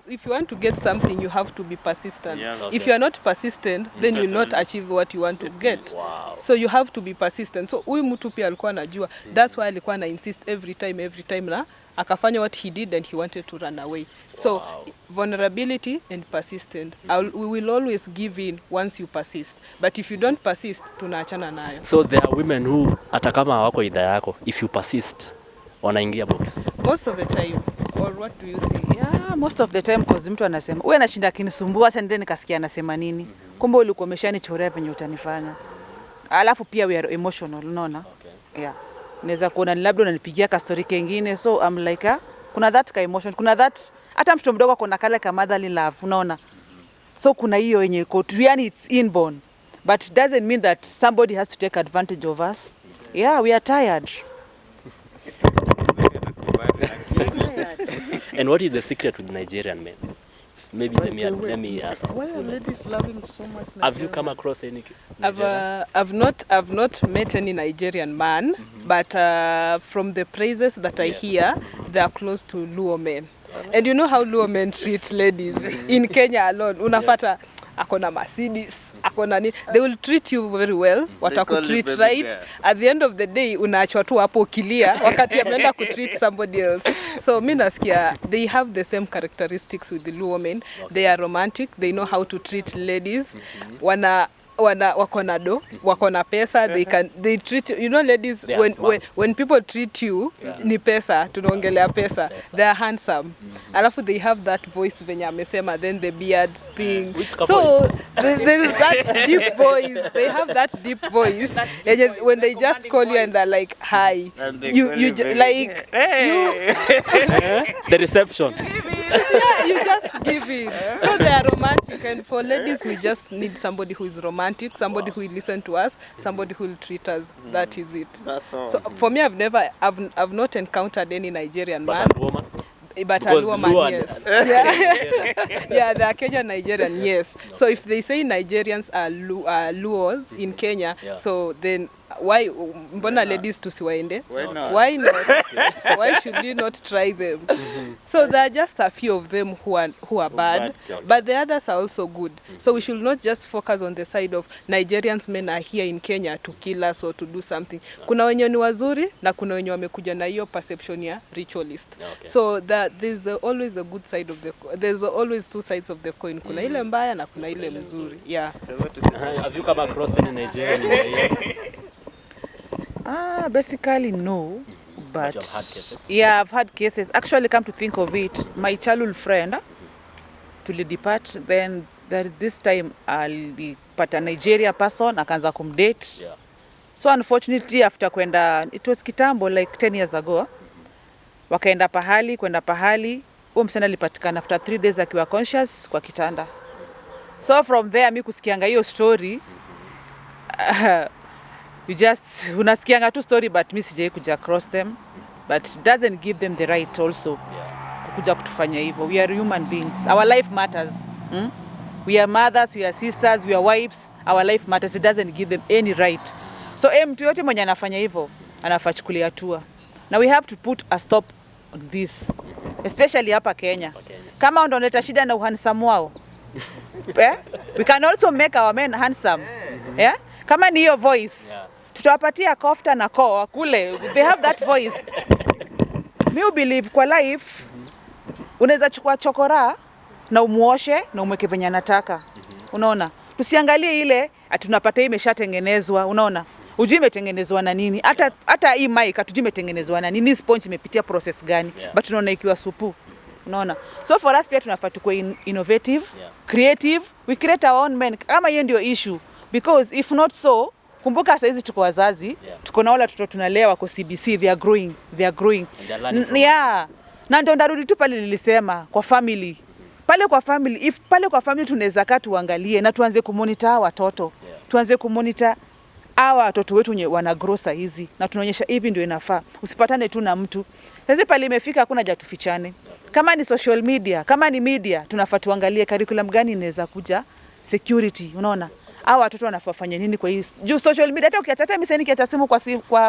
If you want to get something, you have to be persistent. Okay. If you are not persistent, then you will not achieve what you want to get. Wow. So you have to be persistent. So huyu mtu pia alikuwa anajua. That's why alikuwa na insist every time na akafanya what he did and he wanted to run away. So vulnerability and persistent. We will always give in once you persist. But if you don't persist, tunaachana nayo. So there are women who hata kama hawako idha yako, if you persist, wanaingia box. Most of the time. Or what do you think? Yeah, most of the time cause mtu anasema, wewe anashinda kinisumbua acha ndio nikasikia anasema nini. Kumbe ulikuwa umeshanichorea venye utanifanya. Alafu pia we are emotional, unaona? Okay. Yeah. Naweza kuona labda unanipigia ka story kingine, so I'm like kuna that ka emotion, kuna that hata mtoto mdogo kuna kale ka motherly love, unaona? So kuna hiyo yenye iko yani it's inborn. But it doesn't mean that somebody has to take advantage of us. Yeah, we are tired. And what is the secret with Nigerian men? Maybe let me ask. Why are ladies loving so much Nigerian? Have you come across any Nigerian? I've not met any Nigerian man, but from the praises that I hear, they are close to Luo men. And you know how Luo men treat ladies in Kenya alone. Unapata akona Mercedes, akona ni, they will treat you very well, watakutreat right. At the end of the day, unaachwa tu hapo ukilia wakati ameenda kutreat somebody else. So mimi nasikia they have the same characteristics with the Luo men. They are romantic, they know how to treat ladies. Wakona do, wakona pesa, they treat you know ladies when people treat you ni pesa, tunaongelea pesa, they are handsome. Alafu they have that voice venye amesema, then the beard thing. So there's that deep voice. They have that deep voice. When they just call you and they're like hi, you like the reception. Yeah, you just give in. So they are romantic, and for ladies we just need somebody who is romantic, somebody who will listen to us, somebody who will treat us. That is it. That's all. So for me, I've not encountered any Nigerian man. But a woman, yes. Yeah, they are Kenyan Nigerian, yes. So if they say Nigerians are Luos in Kenya, so then why mbona ladies tusiwaende? Why not? Why should we not try them? So there are just a few of them who are bad, but the others are also good. So we should not just focus on the side of Nigerians men are here in Kenya to kill us or to do something. Kuna wenye ni wazuri na kuna wenye wamekuja na hiyo perception ya ritualist. So that there's always the good side of there's always two sides of the coin. Kuna ile mbaya na kuna ile mzuri. Yeah. Have you come across any Nigerian in your years? Basically no, but you have had cases? Yeah, I've had cases. Actually, come to think of it, my childhood friend tulidepart, then this time alipata Nigeria person akaanza kumdate. Yeah. So unfortunately after kwenda, it was kitambo like 10 years ago, wakaenda pahali, huyo msichana alipatikana after 3 days akiwa conscious kwa kitanda. So from there mi kusikianga hiyo story you just unasikianga tu story but mi sijai kuja across them, but it doesn't give them the right also kuja kutufanya hivyo. We are human beings, our life matters. We are mothers, we are sisters, we are wives, our life matters. It doesn't give them any right. So mtu yote mwenye anafanya hivyo anafaa chukulia hatua. Now we have to put a stop on this, especially hapa Kenya. Kama ndo naleta shida na uhandsome wao we can also make our men handsome. Kama ni hiyo voice tutawapatia kofta na koa kule, they have that voice. Me believe kwa life unaweza chukua chokora na umuoshe na umweke venye anataka. Unaona? Tusiangalie ile atunapata imeshatengenezwa, unaona? Ujui imetengenezwa na nini? Hata hii mic hatujui imetengenezwa na nini, sponge imepitia process gani, but tunaona ikiwa supu. Unaona? So for us pia tunafaa tukue innovative, creative, we create our own men. Kama hiyo ndio issue, because if not so, kumbuka sasa hizi tuko wazazi, tuko na wale watoto tunalea wako CBC, they are growing. Na ndio ndarudi tu pale nilisema kwa family. Pale kwa family tunaweza kaa tuangalie na tuanze kumonitor watoto. Tuanze kumonitor hawa watoto wetu wenye wana grow saa hizi na tunaonyesha hivi ndio inafaa. Usipatane tu na mtu. Sasa pale imefika hakuna haja tufichane. Kama ni social media, kama ni media, tunafaa tuangalie curriculum gani inaweza kuja, security, unaona? Hawa watoto wanafanya nini kwa hii juu social media. Hata ukiacha mimi nikiacha simu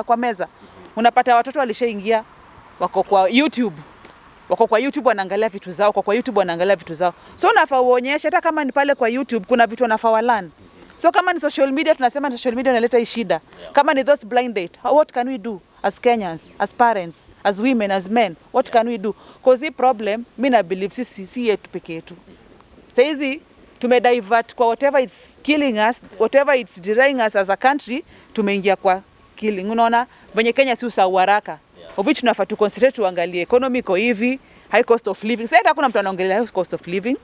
kwa meza, unapata watoto walishaingia wako kwa YouTube. Wanaangalia vitu zao. So unafaa uonyeshe hata kama ni pale kwa YouTube kuna vitu wanafaa walan. So kama ni social media, tunasema social media inaleta hii shida. Kama ni those blind date, what can we do as Kenyans, as parents, as women, as men? What can we do? Because hii problem, mimi na believe si yetu peke yetu. Saizi tumedivert kwa whatever it's killing us, whatever it's denying us as a country, tumeingia kwa killing. Unaona, venye Kenya si usahau haraka. Of which tunafaa tu concentrate tuangalie economy iko hivi, high cost of living. Sasa hakuna mtu anaongelea high cost of living.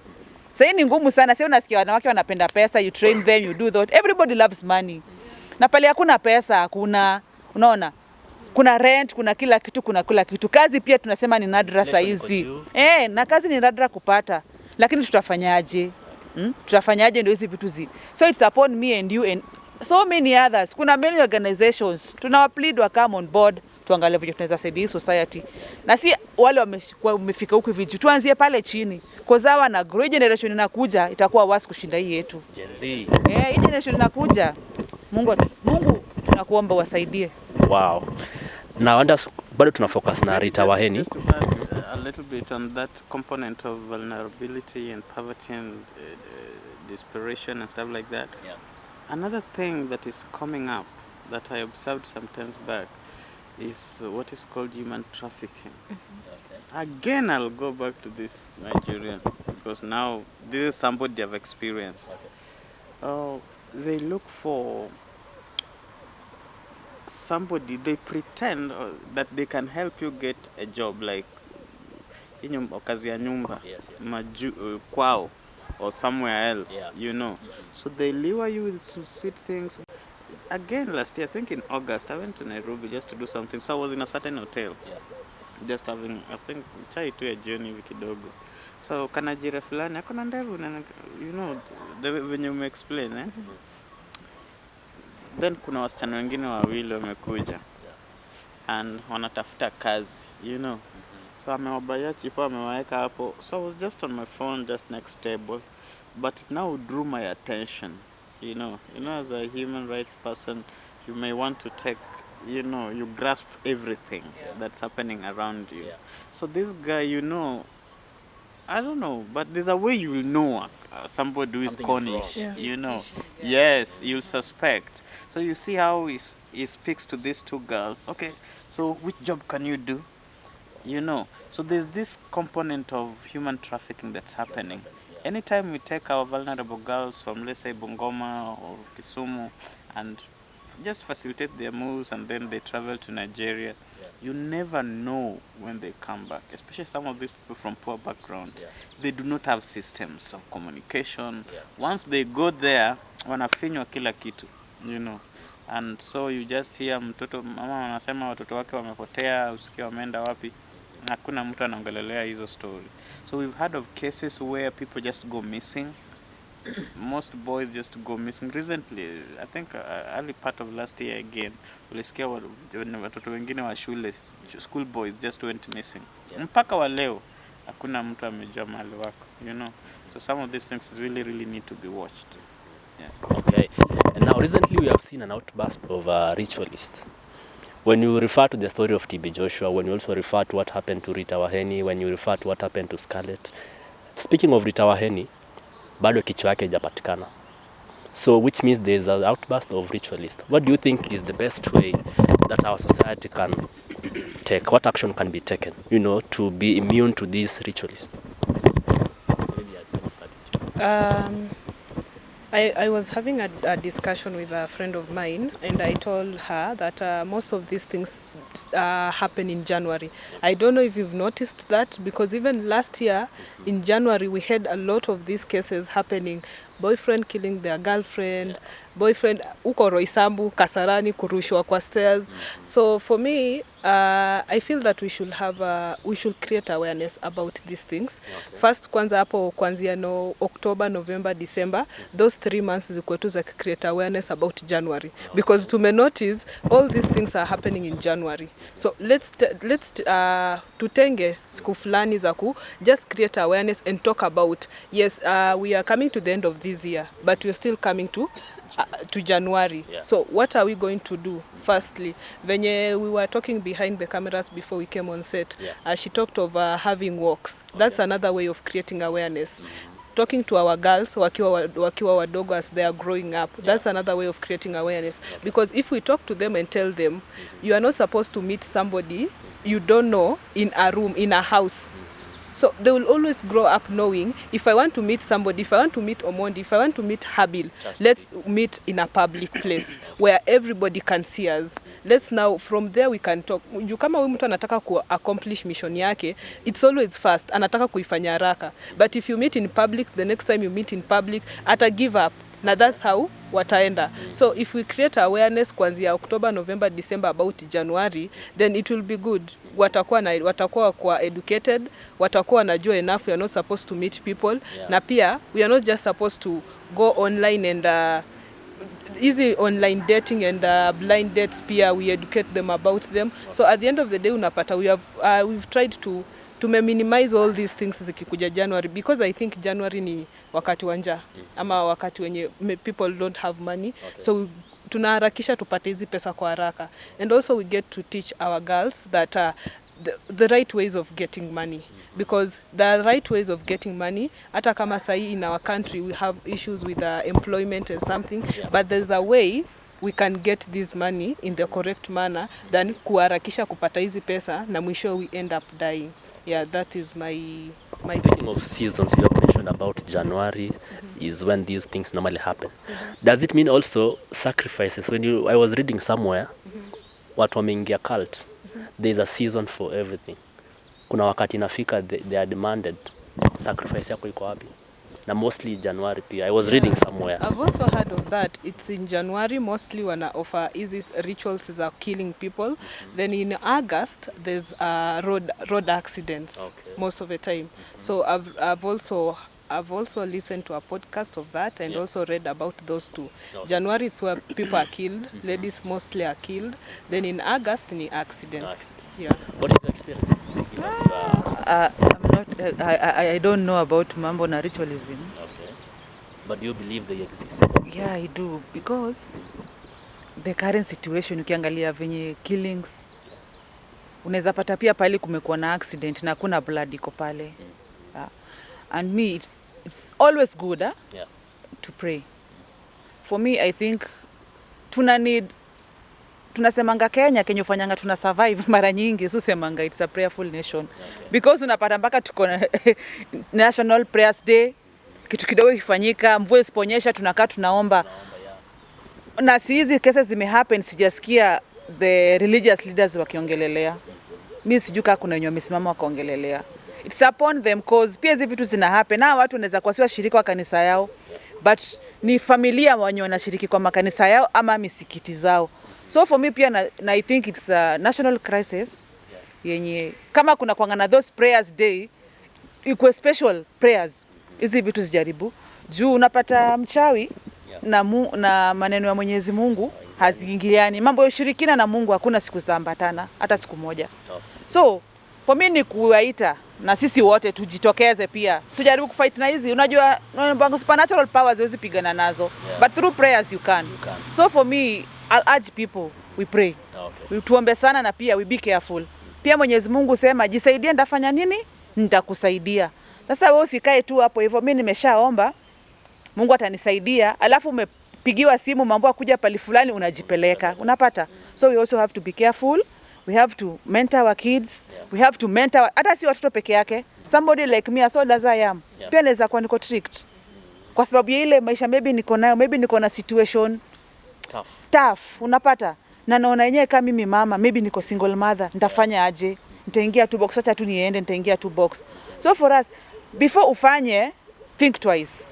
Sasa ni ngumu sana. Sasa unasikia wanawake wanapenda pesa, you train them, you do that. Everybody loves money. Na pale hakuna pesa, hakuna, unaona? Kuna rent, kuna kila kitu. Kazi pia tunasema ni nadra saa hizi. Na kazi ni nadra kupata. Lakini tutafanyaje? Tutafanyaje ndio hizi vitu So it's upon me and you and so many others. Kuna many organizations. Tunawaplead wa come on board. Tuangalie vile tunaweza saidia society. Na si wale wamefika huku hivi. Tuanzie pale chini. Kozawa na grow generation inakuja itakuwa worse kushinda hii yetu. Gen Z. Hii generation inakuja. Mungu tunakuomba wasaidie. Wow. Now bado tuna focus na Rita Waeni. Just to add a little bit on that component of vulnerability and poverty and desperation and stuff like that. Yeah. Another thing that is coming up that I observed some times back is what is called human trafficking. Okay. Again, I'll go back to this Nigerian because now this is somebody I've experienced. Okay. They look for somebody, they pretend that they can help you get a job like kazi ya nyumba, kwao or somewhere else, you know. So they lure you with sweet things. Again, last year, I think in August, I went to Nairobi just to do something. So I was in a certain hotel, just having, I think, chai tu ya jioni hivi kidogo. So kanajira fulani, akona ndevu, you know, when you explain, Then kuna wasichana wengine wawili wamekuja and wanatafuta kazi, you know. So amewabaya chipo, amewaeka hapo. So I was just on my phone, just next table. But it now drew my attention, you know. As a human rights person, you may want to take, you grasp everything that's happening around you. So this guy, I don't know, but there's a way you will know somebody who is Cornish, you know. Yes, you'll suspect. So you see how he speaks to these two girls. Okay, so which job can you do? So there's this component of human trafficking that's happening. Anytime we take our vulnerable girls from, let's say, Bungoma or Kisumu and just facilitate their moves and then they travel to Nigeria, you never know when they come back, especially some of these people from poor backgrounds. They do not have systems of communication. Once they go there, wanafinywa kila kitu, And so you just hear mama wanasema watoto wake wamepotea, usikia wameenda wapi. Hakuna mtu anaongelelea hizo story. So we've heard of cases where people just go missing most boys just go missing. Recently, I think early part of last year again, ulisikia watoto wengine wa shule, school boys just went missing. Mpaka wa leo hakuna mtu amejua mahali wako, you know. So some of these things really need to be watched. Yes. Okay. And now recently we have seen an outburst of ritualists. When you refer to the story of TB Joshua, when you also refer to what happened to Rita Waeni, when you refer to what happened to Scarlett, speaking of Rita Waeni, bado kichwa yake hajapatikana. So which means there is an outburst of ritualists. What do you think is the best way that our society can take? What action can be taken, you know, to be immune to these ritualists? I was having a discussion with a friend of mine, and I told her that most of these things happen in January. I don't know if you've noticed that, because even last year in January we had a lot of these cases happening. Boyfriend killing their girlfriend, boyfriend uko Roysambu, Kasarani, kurushwa kwa stairs. So for me, I feel that we should create awareness about these things. Okay. First, kwanza hapo kwanzia October, November, December, those 3 months zikuwe tu za create awareness about January, because to me notice all these things are happening in January. So let's tutenge siku fulani za ku just create awareness and talk about, yes, we are coming to the end of this year, but we're still coming to January. Yeah. So what are we going to do? Firstly, when we were talking behind the cameras before we came on set, she talked of having walks. Okay. That's another way of creating awareness. Talking to our girls wakiwa wadogo as they are growing up. That's another way of creating awareness. Okay. Because if we talk to them and tell them, you are not supposed to meet somebody you don't know in a room, in a house. So they will always grow up knowing, if I want to meet somebody, if I want to meet Omondi, if I want to meet Habil, let's meet in a public place where everybody can see us. Let's now, from there we can talk. You kama huyu mtu anataka ku accomplish mission yake, it's always fast, anataka kuifanya haraka. But if you meet in public, the next time you meet in public, ata give up. Now that's how wataenda. So if we create awareness kuanzia October, November, December about January, then it will be good. Watakuwa kwa educated, watakuwa wanajua enough we are not supposed to meet people. Na pia we are not just supposed to go online and easy online dating and blind dates, pia we educate them about them. So at the end of the day unapata we've tried to minimize all these things zikikuja January, because I think January ni wakati wa njaa ama wakati wenye people don't have money. Okay. So tunaharakisha tupate hizi pesa kwa haraka, and also we get to teach our girls that the right ways of getting money, because the right ways of getting money, hata kama sahi in our country we have issues with employment and something, but there's a way we can get this money in the correct manner than kuharakisha kupata hizi pesa na mwisho we end up dying. Yeah, that is my Speaking of seasons, you have mentioned about January is when these things normally happen. Does it mean also sacrifices? I was reading somewhere, watu wameingia cult, there is a season for everything. Kuna wakati inafika they are demanded, sacrifice yako iko wapi? Na mostly January pia. I was reading somewhere. I've also heard of that. It's in January mostly when offer easy rituals are killing people. Then in August there's road accidents. Okay. Most of the time. So I've also listened to a podcast of that and also read about those two. Okay. January is where people are killed, ladies mostly are killed. Then in August ni accidents. Yeah. What is your experience? I don't know about mambo na ritualism. Okay. But do you believe they exist? Yeah, I do, because the current situation ukiangalia venye killings unaweza pata pia pale kumekuwa na accident na kuna blood iko pale. And me it's always good to pray. For me I think tunasemanga Kenya ufanyanga tuna survive mara nyingi, semanga it's a prayerful nation. Okay. Because unapata mpaka tuko na National Prayers Day, kitu kidogo kifanyika, mvua isiponyesha tunakaa tunaomba. Na si hizi cases zimehappen, sijasikia the religious leaders wakiongelelea. Mimi sijui kama kuna wenye wamesimama wakaongelelea. It's upon them, cause pia hizi vitu zina happen. Na watu wanaweza kuwa shirika wa kanisa yao, but ni familia wenye wanashiriki kwa makanisa yao ama misikiti zao. So for me pia na I think it's a national crisis yenye kama kuna kuangana those prayers day, equal special prayers hizi vitu zijaribu Juu unapata mchawi na maneno ya Mwenyezi Mungu haziingiliani. Mambo ya ushirikina na Mungu hakuna siku zitaambatana hata siku moja. So for me ni kuwaita na sisi wote tujitokeze pia. Tujaribu kufight na hizi. Unajua supernatural powers huwezi pigana nazo. But through prayers you can. So for me I'll urge people we pray. Tuombe sana na pia we be careful. Pia Mwenyezi Mungu sema jisaidie, ndafanya nini? Nitakusaidia. Sasa wewe usikae tu hapo hivyo, mimi nimeshaomba Mungu atanisaidia, alafu umepigiwa simu mambo kuja pali fulani unajipeleka. Unapata? So we also have to be careful. We have to mentor our kids. We have to mentor hata si watoto peke yake. Somebody like me as old as I am. Pia naweza kuwa niko tricked. Kwa sababu ya ile maisha maybe niko nayo, maybe niko na situation tough. Unapata? Na naona yenyewe kama mimi mama, maybe niko single mother, nitafanya aje? Nitaingia tu box, acha tu niende, nitaingia tu box. So for us, before ufanye, think twice.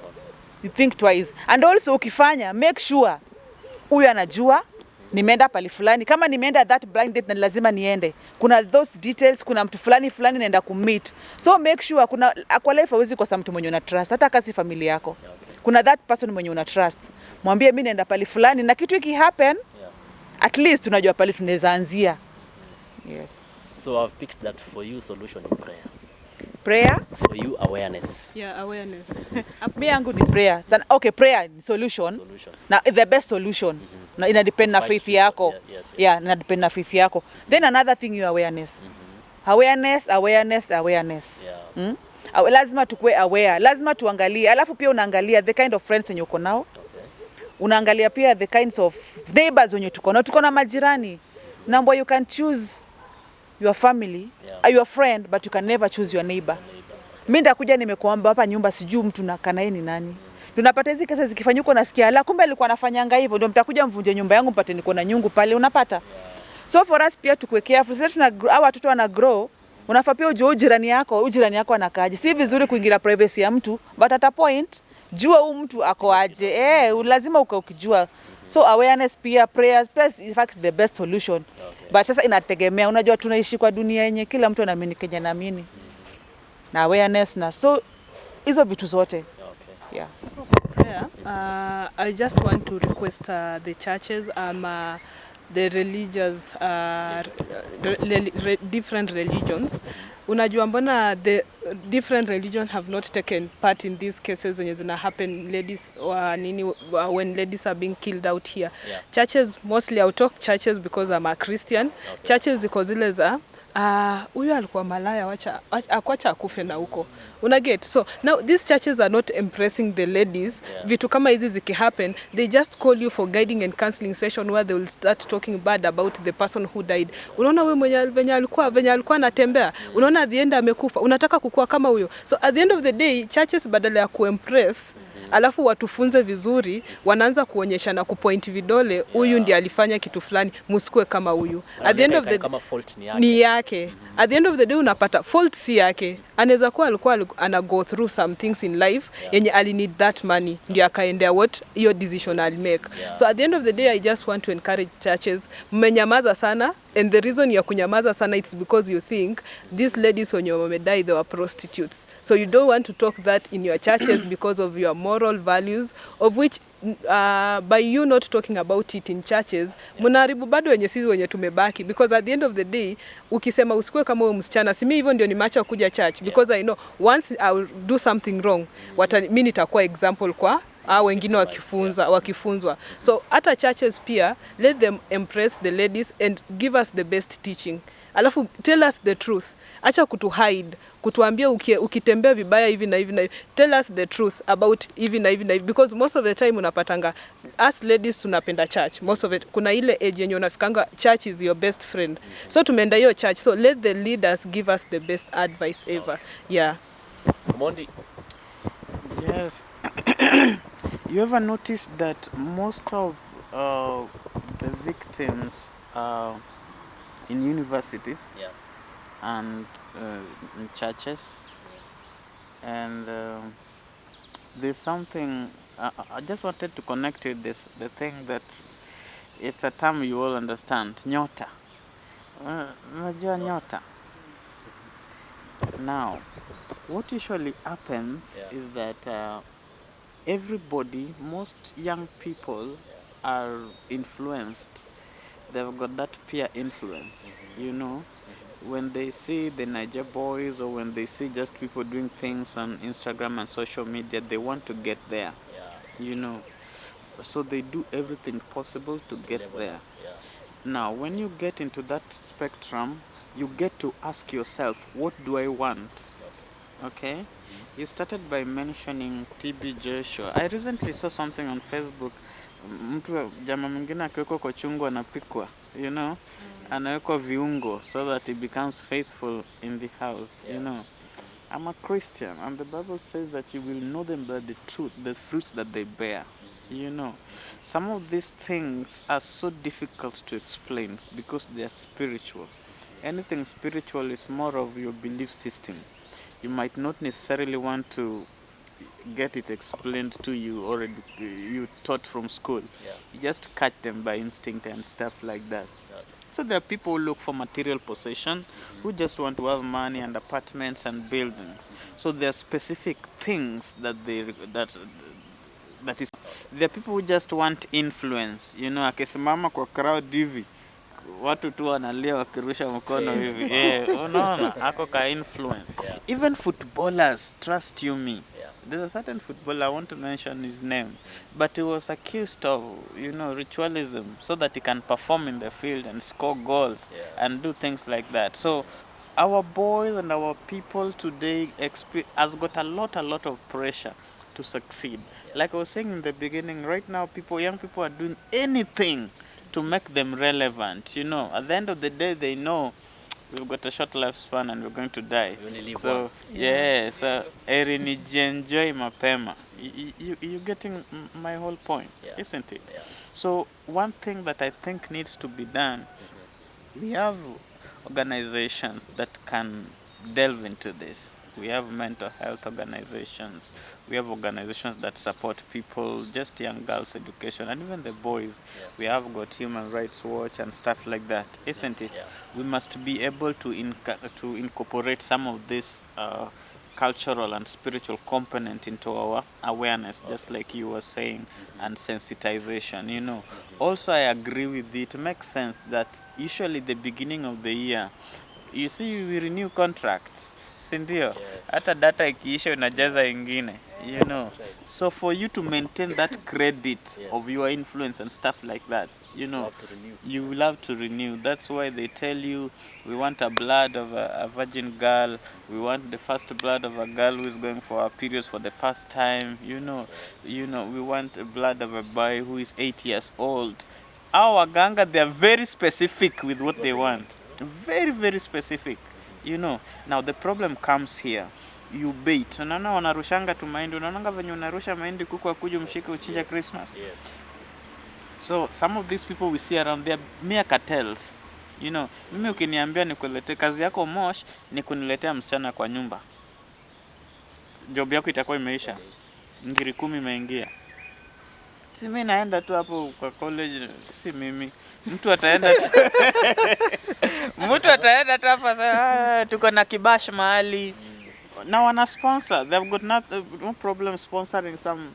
You think twice. And also ukifanya, make sure huyu anajua nimeenda pali fulani. Kama nimeenda that blind date na lazima niende, kuna those details, kuna mtu fulani naenda kumeet. So make sure kuna kwa life hauwezi kosa mtu mwenye una trust, hata kasi familia yako. Kuna that person mwenye una trust. Mwambie mimi naenda pali fulani na kitu hiki happen, at least tunajua pali tunaweza anzia. Yes. So I've picked that for you solution in prayer. Prayer? For you awareness. Yeah, awareness. Me yangu ni prayer. Okay, prayer ni solution. Na the best solution. Na ina depend na faith yako. Yeah, ina depend na faith yako. Then another thing you awareness. Awareness. Yeah. Lazima tukue aware. Lazima tuangalie. Alafu pia unaangalia the kind of friends yenye uko nao. Unaangalia pia the kinds of neighbors wenye tuko nao. Tuko na majirani. Number you can choose your family, your friend, but you can never choose your neighbor. Mimi ndakuja nimekuomba hapa nyumba sijui mtu nakaa naye ni nani. Tunapata hizi kesa zikifanyuko nasikia la kumbe alikuwa anafanyanga hivyo, ndio mtakuja mvunje nyumba yangu mpate niko na nyungu pale, unapata. So for us pia tukue careful. Sasa tuna watoto wana grow, unafaa pia ujue jirani yako anakaaje. Si vizuri kuingilia privacy ya mtu, but at a point jua huyu mtu ako aje. Lazima ukijua. So awareness pia, prayers in fact the best solution. But sasa inategemea, unajua tunaishi kwa dunia yenye kila mtu anaamini Kenya naamini. Na awareness na so hizo vitu zote. Yeah. I just want to request the churches the religious different religions. Unajua mbona the different religions have not taken part in these cases zenye zina happen ladies when ladies are being killed out here. Churches, mostly I'll talk churches because I'm a Christian. Churches ziko zile za huyu alikuwa malaya, akwacha akufe na huko. Unaget? So now these churches are not impressing the ladies. Vitu kama hizi ziki happen, they just call you for guiding and counseling session where they will start talking bad about the person who died. Unaona wewe venye alikuwa anatembea, unaona at the end amekufa, unataka kukua kama huyo. So at the end of the day, churches badala ya kuimpress alafu watufunze vizuri, wanaanza kuonyesha na kupoint vidole, huyu ndiye alifanya kitu fulani, msikue kama huyu. At the end of the kama fault ni yake. At the end of the day unapata fault si yake. Anaweza kuwa alikuwa ana go through some things in life yenye ali need that money ndio akaendea what your decision I'll make. So at the end of the day I just want to encourage churches, mmenyamaza sana, and the reason ya kunyamaza sana it's because you think these ladies when you die they were prostitutes. So you don't want to talk that in your churches because of your moral values, of which by you not talking about it in churches, mnaharibu bado wenye sisi wenye tumebaki, because at the end of the day ukisema usikue kama wewe msichana, si mimi hivyo ndio nimeacha kuja church because I know once I will do something wrong mimi nitakuwa example kwa wengine wakifunzwa. So hata churches pia let them impress the ladies and give us the best teaching. Alafu tell us the truth. Acha kutuhide, kutuambia ukitembea vibaya hivi na hivi na hivi. Tell us the truth about hivi na hivi na hivi, because most of the time unapatanga us ladies tunapenda church. Most of it kuna ile age yenye unafikanga church is your best friend. So tumeenda hiyo church. So let the leaders give us the best advice ever. Yeah. Mondi. Yes. You ever noticed that most of the victims are in universities and in churches, and there's something I just wanted to connect with this, the thing that it's a term you all understand, nyota. Unajua nyota. Now, what usually happens is that everybody, most young people are influenced. They've got that peer influence, you know. When they see the Niger boys, or when they see just people doing things on Instagram and social media, they want to get there, you know. So they do everything possible to get there. Now, when you get into that spectrum, you get to ask yourself, what do I want? Okay? You started by mentioning TB Joshua. I recently saw something on Facebook. Mtu jamaa mwingine akiwekwa kwa chungu anapikwa, you know, anawekwa viungo so that he becomes faithful in the house, you know. I'm a Christian, and the Bible says that you will know them by the truth, the fruits that they bear, you know. Some of these things are so difficult to explain because they are spiritual. Anything spiritual is more of your belief system. You might not necessarily want to get it explained to you or you taught from school. You just catch them by instinct and stuff like that. So there are people who look for material possession, who just want to have money and apartments and buildings. So there are specific things that that is. There are people who just want influence. You know, akisimama kwa crowd hivi, watu tu wanalia wakirusha mkono hivi. Unaona, ako ka influence. Even footballers, trust you me. There's a certain footballer, I want to mention his name, but he was accused of, you know, ritualism so that he can perform in the field and score goals and do things like that. So our boys and our people today has got a lot of pressure to succeed. Like I was saying in the beginning, right now young people are doing anything to make them relevant. You know, at the end of the day, they know we've got a short lifespan and we're going to die. We only live So once. so enjoy mapema. You're getting my whole point, isn't it? So one thing that I think needs to be done, we have organizations that can delve into this. We have mental health organizations. We have organizations that support people, just young girls' education, and even the boys. We have got Human Rights Watch and stuff like that, isn't it? We must be able to incorporate some of this cultural and spiritual component into our awareness, just like you were saying, and sensitization, you know. Also, I agree with it. It makes sense that usually the beginning of the year, you see, we renew contracts. Sindio? Hata data ikiisha unajaza ingine, you know. So for you to maintain that credit of your influence and stuff like that, you know, you will have to renew. That's why they tell you, we want a blood of a virgin girl, we want the first blood of a girl who is going for her periods for the first time, you know, we want a blood of a boy who is 8 years old. Our ganga, they are very specific with what they want. Very, very specific. You know, now the problem comes here. You bait. Unaona wanarushanga tu mahindi. Unaonanga venye unarusha mahindi kuku akuje mshike uchinja Christmas. So some of these people we see around, they are mere cartels. You know, mimi ukiniambia nikulete kazi yako Mosh ni kuniletea msichana kwa nyumba. Job yako itakuwa imeisha. Ngiri 10 imeingia. Si mimi naenda tu hapo kwa college, si mimi. Mtu ataenda tu. Mtu ataenda tu hapa sasa tuko na kibash mahali. Na wana sponsor. They've got no problem sponsoring some,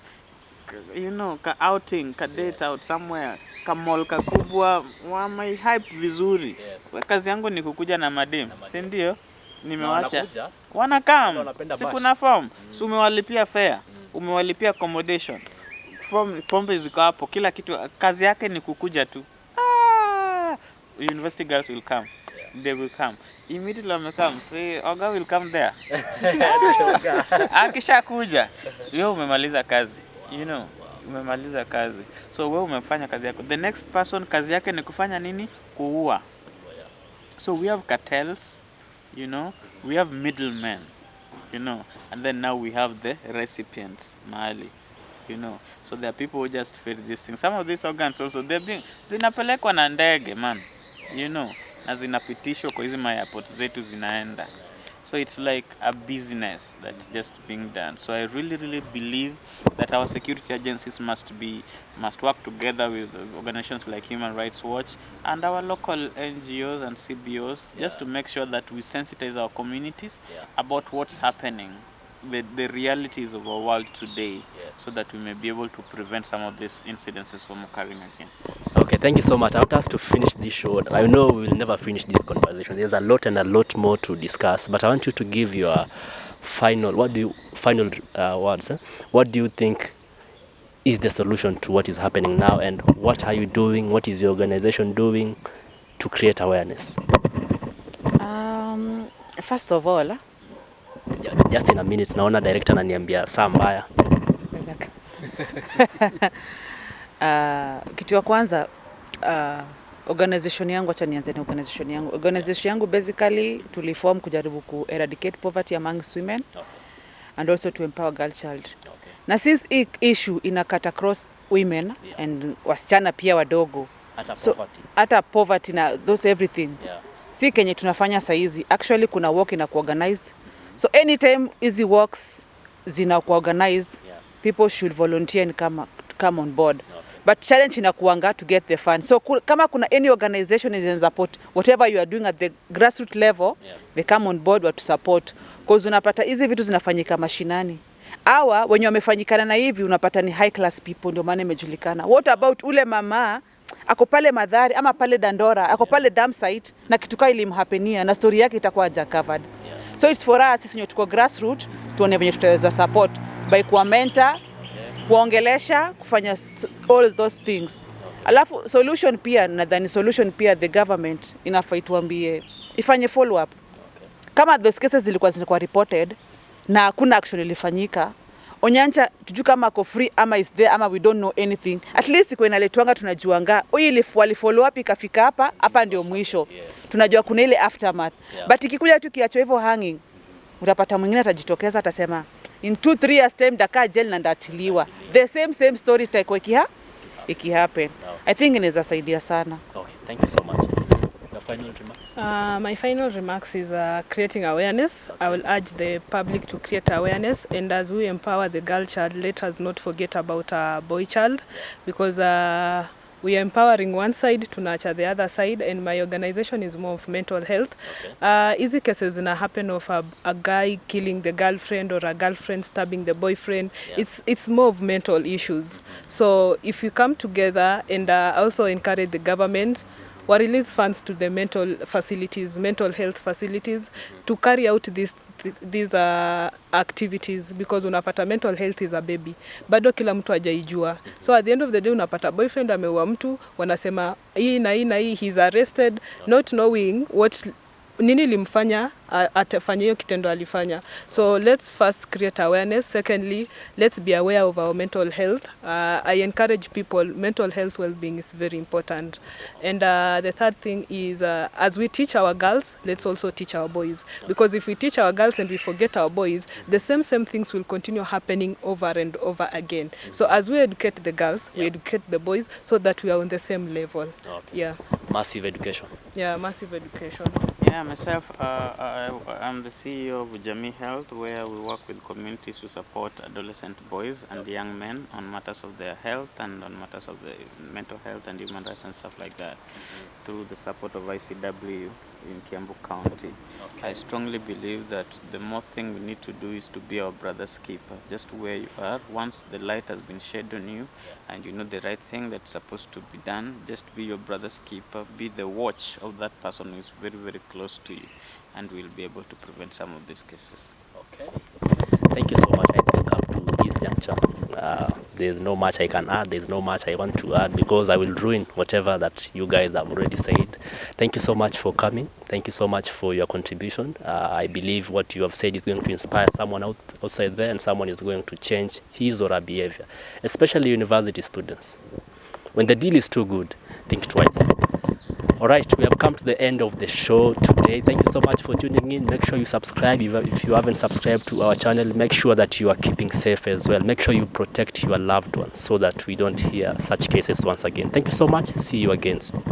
you know, ka outing, ka date out somewhere, ka mall kakubwa, wame hype vizuri. Kazi yangu ni kukuja na madem, si ndio? Nimewacha. Wanakam. Siku na form. So umewalipia fare, umewalipia accommodation. Pombe ziko hapo, kila kitu, kazi yake ni kukuja tu. University girls will come. They will come. Immediately when they come, say, Oga will come there. Akisha kuja, wewe umemaliza kazi. You know, umemaliza kazi. So wewe umefanya kazi yako. The next person kazi yake ni kufanya nini? Kuua. So we have cartels, you know, we have middlemen, you know, and then now we have the recipients, mahali. You know, so there are people who just feed these things. Some of these organs also, they're being, zinapelekwa na ndege, man, you know, na zinapitishwa kwa hizi airport zetu zinaenda. So it's like a business that's just being done. So I really believe that our security agencies must work together with organizations like Human Rights Watch and our local NGOs and CBOs just to make sure that we sensitize our communities about what's happening. the realities of our world today, so that we may be able to prevent some of these incidences from occurring again. Okay, thank you so much. I want us to finish this show. I know we will never finish this conversation. There's a lot and a lot more to discuss, but I want you to give your final words. What do you think is the solution to what is happening now, and what are you doing? What is your organization doing to create awareness? First of all, just in a minute, naona director ananiambia saa mbaya. Kitu ya kwanza, organization yangu, acha nianze na organization yangu. Organization yangu basically tuliform kujaribu ku eradicate poverty amongst women and also to empower girl child. Na since issue inakata across women and wasichana pia wadogo, hata poverty na those everything, si kenye tunafanya saizi. Actually kuna work ina organized, so anytime easy works zina organized, people should volunteer and come on board. But challenge inakuanga to get the fund. So kama kuna any organization is support whatever you are doing at the grassroots level, they come on board to support, because unapata hizi vitu zinafanyika mashinani. Hawa wenye wamefanyikana na hivi unapata ni high class people, ndio maana imejulikana. What about ule mama ako pale Madhari ama pale Dandora, ako pale dam site na kitu kai ilimhapenia na story yake itakuwa ja covered. So it's for us sisi tuko grassroots, tuone venye tutaweza support by kuwa mentor, kuongelesha, kufanya all those things. Alafu solution pia, nadhani solution pia the government inafaa tuambie ifanye follow up. Kama those cases zilikuwa reported na hakuna action ilifanyika, Onyancha tujue kama ako free ama is there ama we don't know anything. At least kwa inaletwanga tunajuanga huyu walifollow up ikafika hapa ndio mwisho. Tunajua kuna ile aftermath. But ikikuja tu kiacho hivyo hanging, utapata mwingine atajitokeza atasema in 2-3 years time daka jail na ndaachiliwa. The same story itakuwa ikihappen. I think inaweza saidia sana. Okay, thank you so much. Your final remarks? My final remarks is creating awareness. I will urge the public to create awareness, and as we empower the girl child, let us not forget about our boy child, because we are empowering one side to nurture the other side, and my organization is more of mental health. Easy cases happen of a guy killing the girlfriend or a girlfriend stabbing the boyfriend. It's more of mental issues. So if you come together and also encourage the government, we release funds to the mental health facilities to carry out these activities, because unapata mental health is a baby, bado kila mtu hajaijua. So at the end of the day unapata boyfriend ameua mtu, wanasema hii na hii, he's arrested not knowing what nini limfanya atafanya hiyo kitendo alifanya. So let's first create awareness. Secondly, let's be aware of our mental health. I encourage people, mental health well-being is very important. And the third thing is, as we teach our girls, let's also teach our boys. Because if we teach our girls and we forget our boys, the same things will continue happening over and over again. So as we educate the girls, we educate the boys, so that we are on the same level. Massive education. Massive education. Yeah, myself, I'm the CEO of Jamii Health, where we work with communities to support adolescent boys and young men on matters of their health and on matters of the mental health and human rights and stuff like that, through the support of ICW in Kiambu County. I strongly believe that the more thing we need to do is to be our brother's keeper, just where you are. Once the light has been shed on you and you know the right thing that's supposed to be done, just be your brother's keeper, be the watch of that person who is very, very close to you, and we'll be able to prevent some of these cases. Okay. Thank you so much. I think up to this juncture, there's no much I can add. There's no much I want to add, because I will ruin whatever that you guys have already said. Thank you so much for coming. Thank you so much for your contribution. I believe what you have said is going to inspire someone outside there, and someone is going to change his or her behavior, especially university students. When the deal is too good, think twice. All right, we have come to the end of the show today. Thank you so much for tuning in. Make sure you subscribe. If you haven't subscribed to our channel, make sure that you are keeping safe as well. Make sure you protect your loved ones so that we don't hear such cases once again. Thank you so much. See you again soon.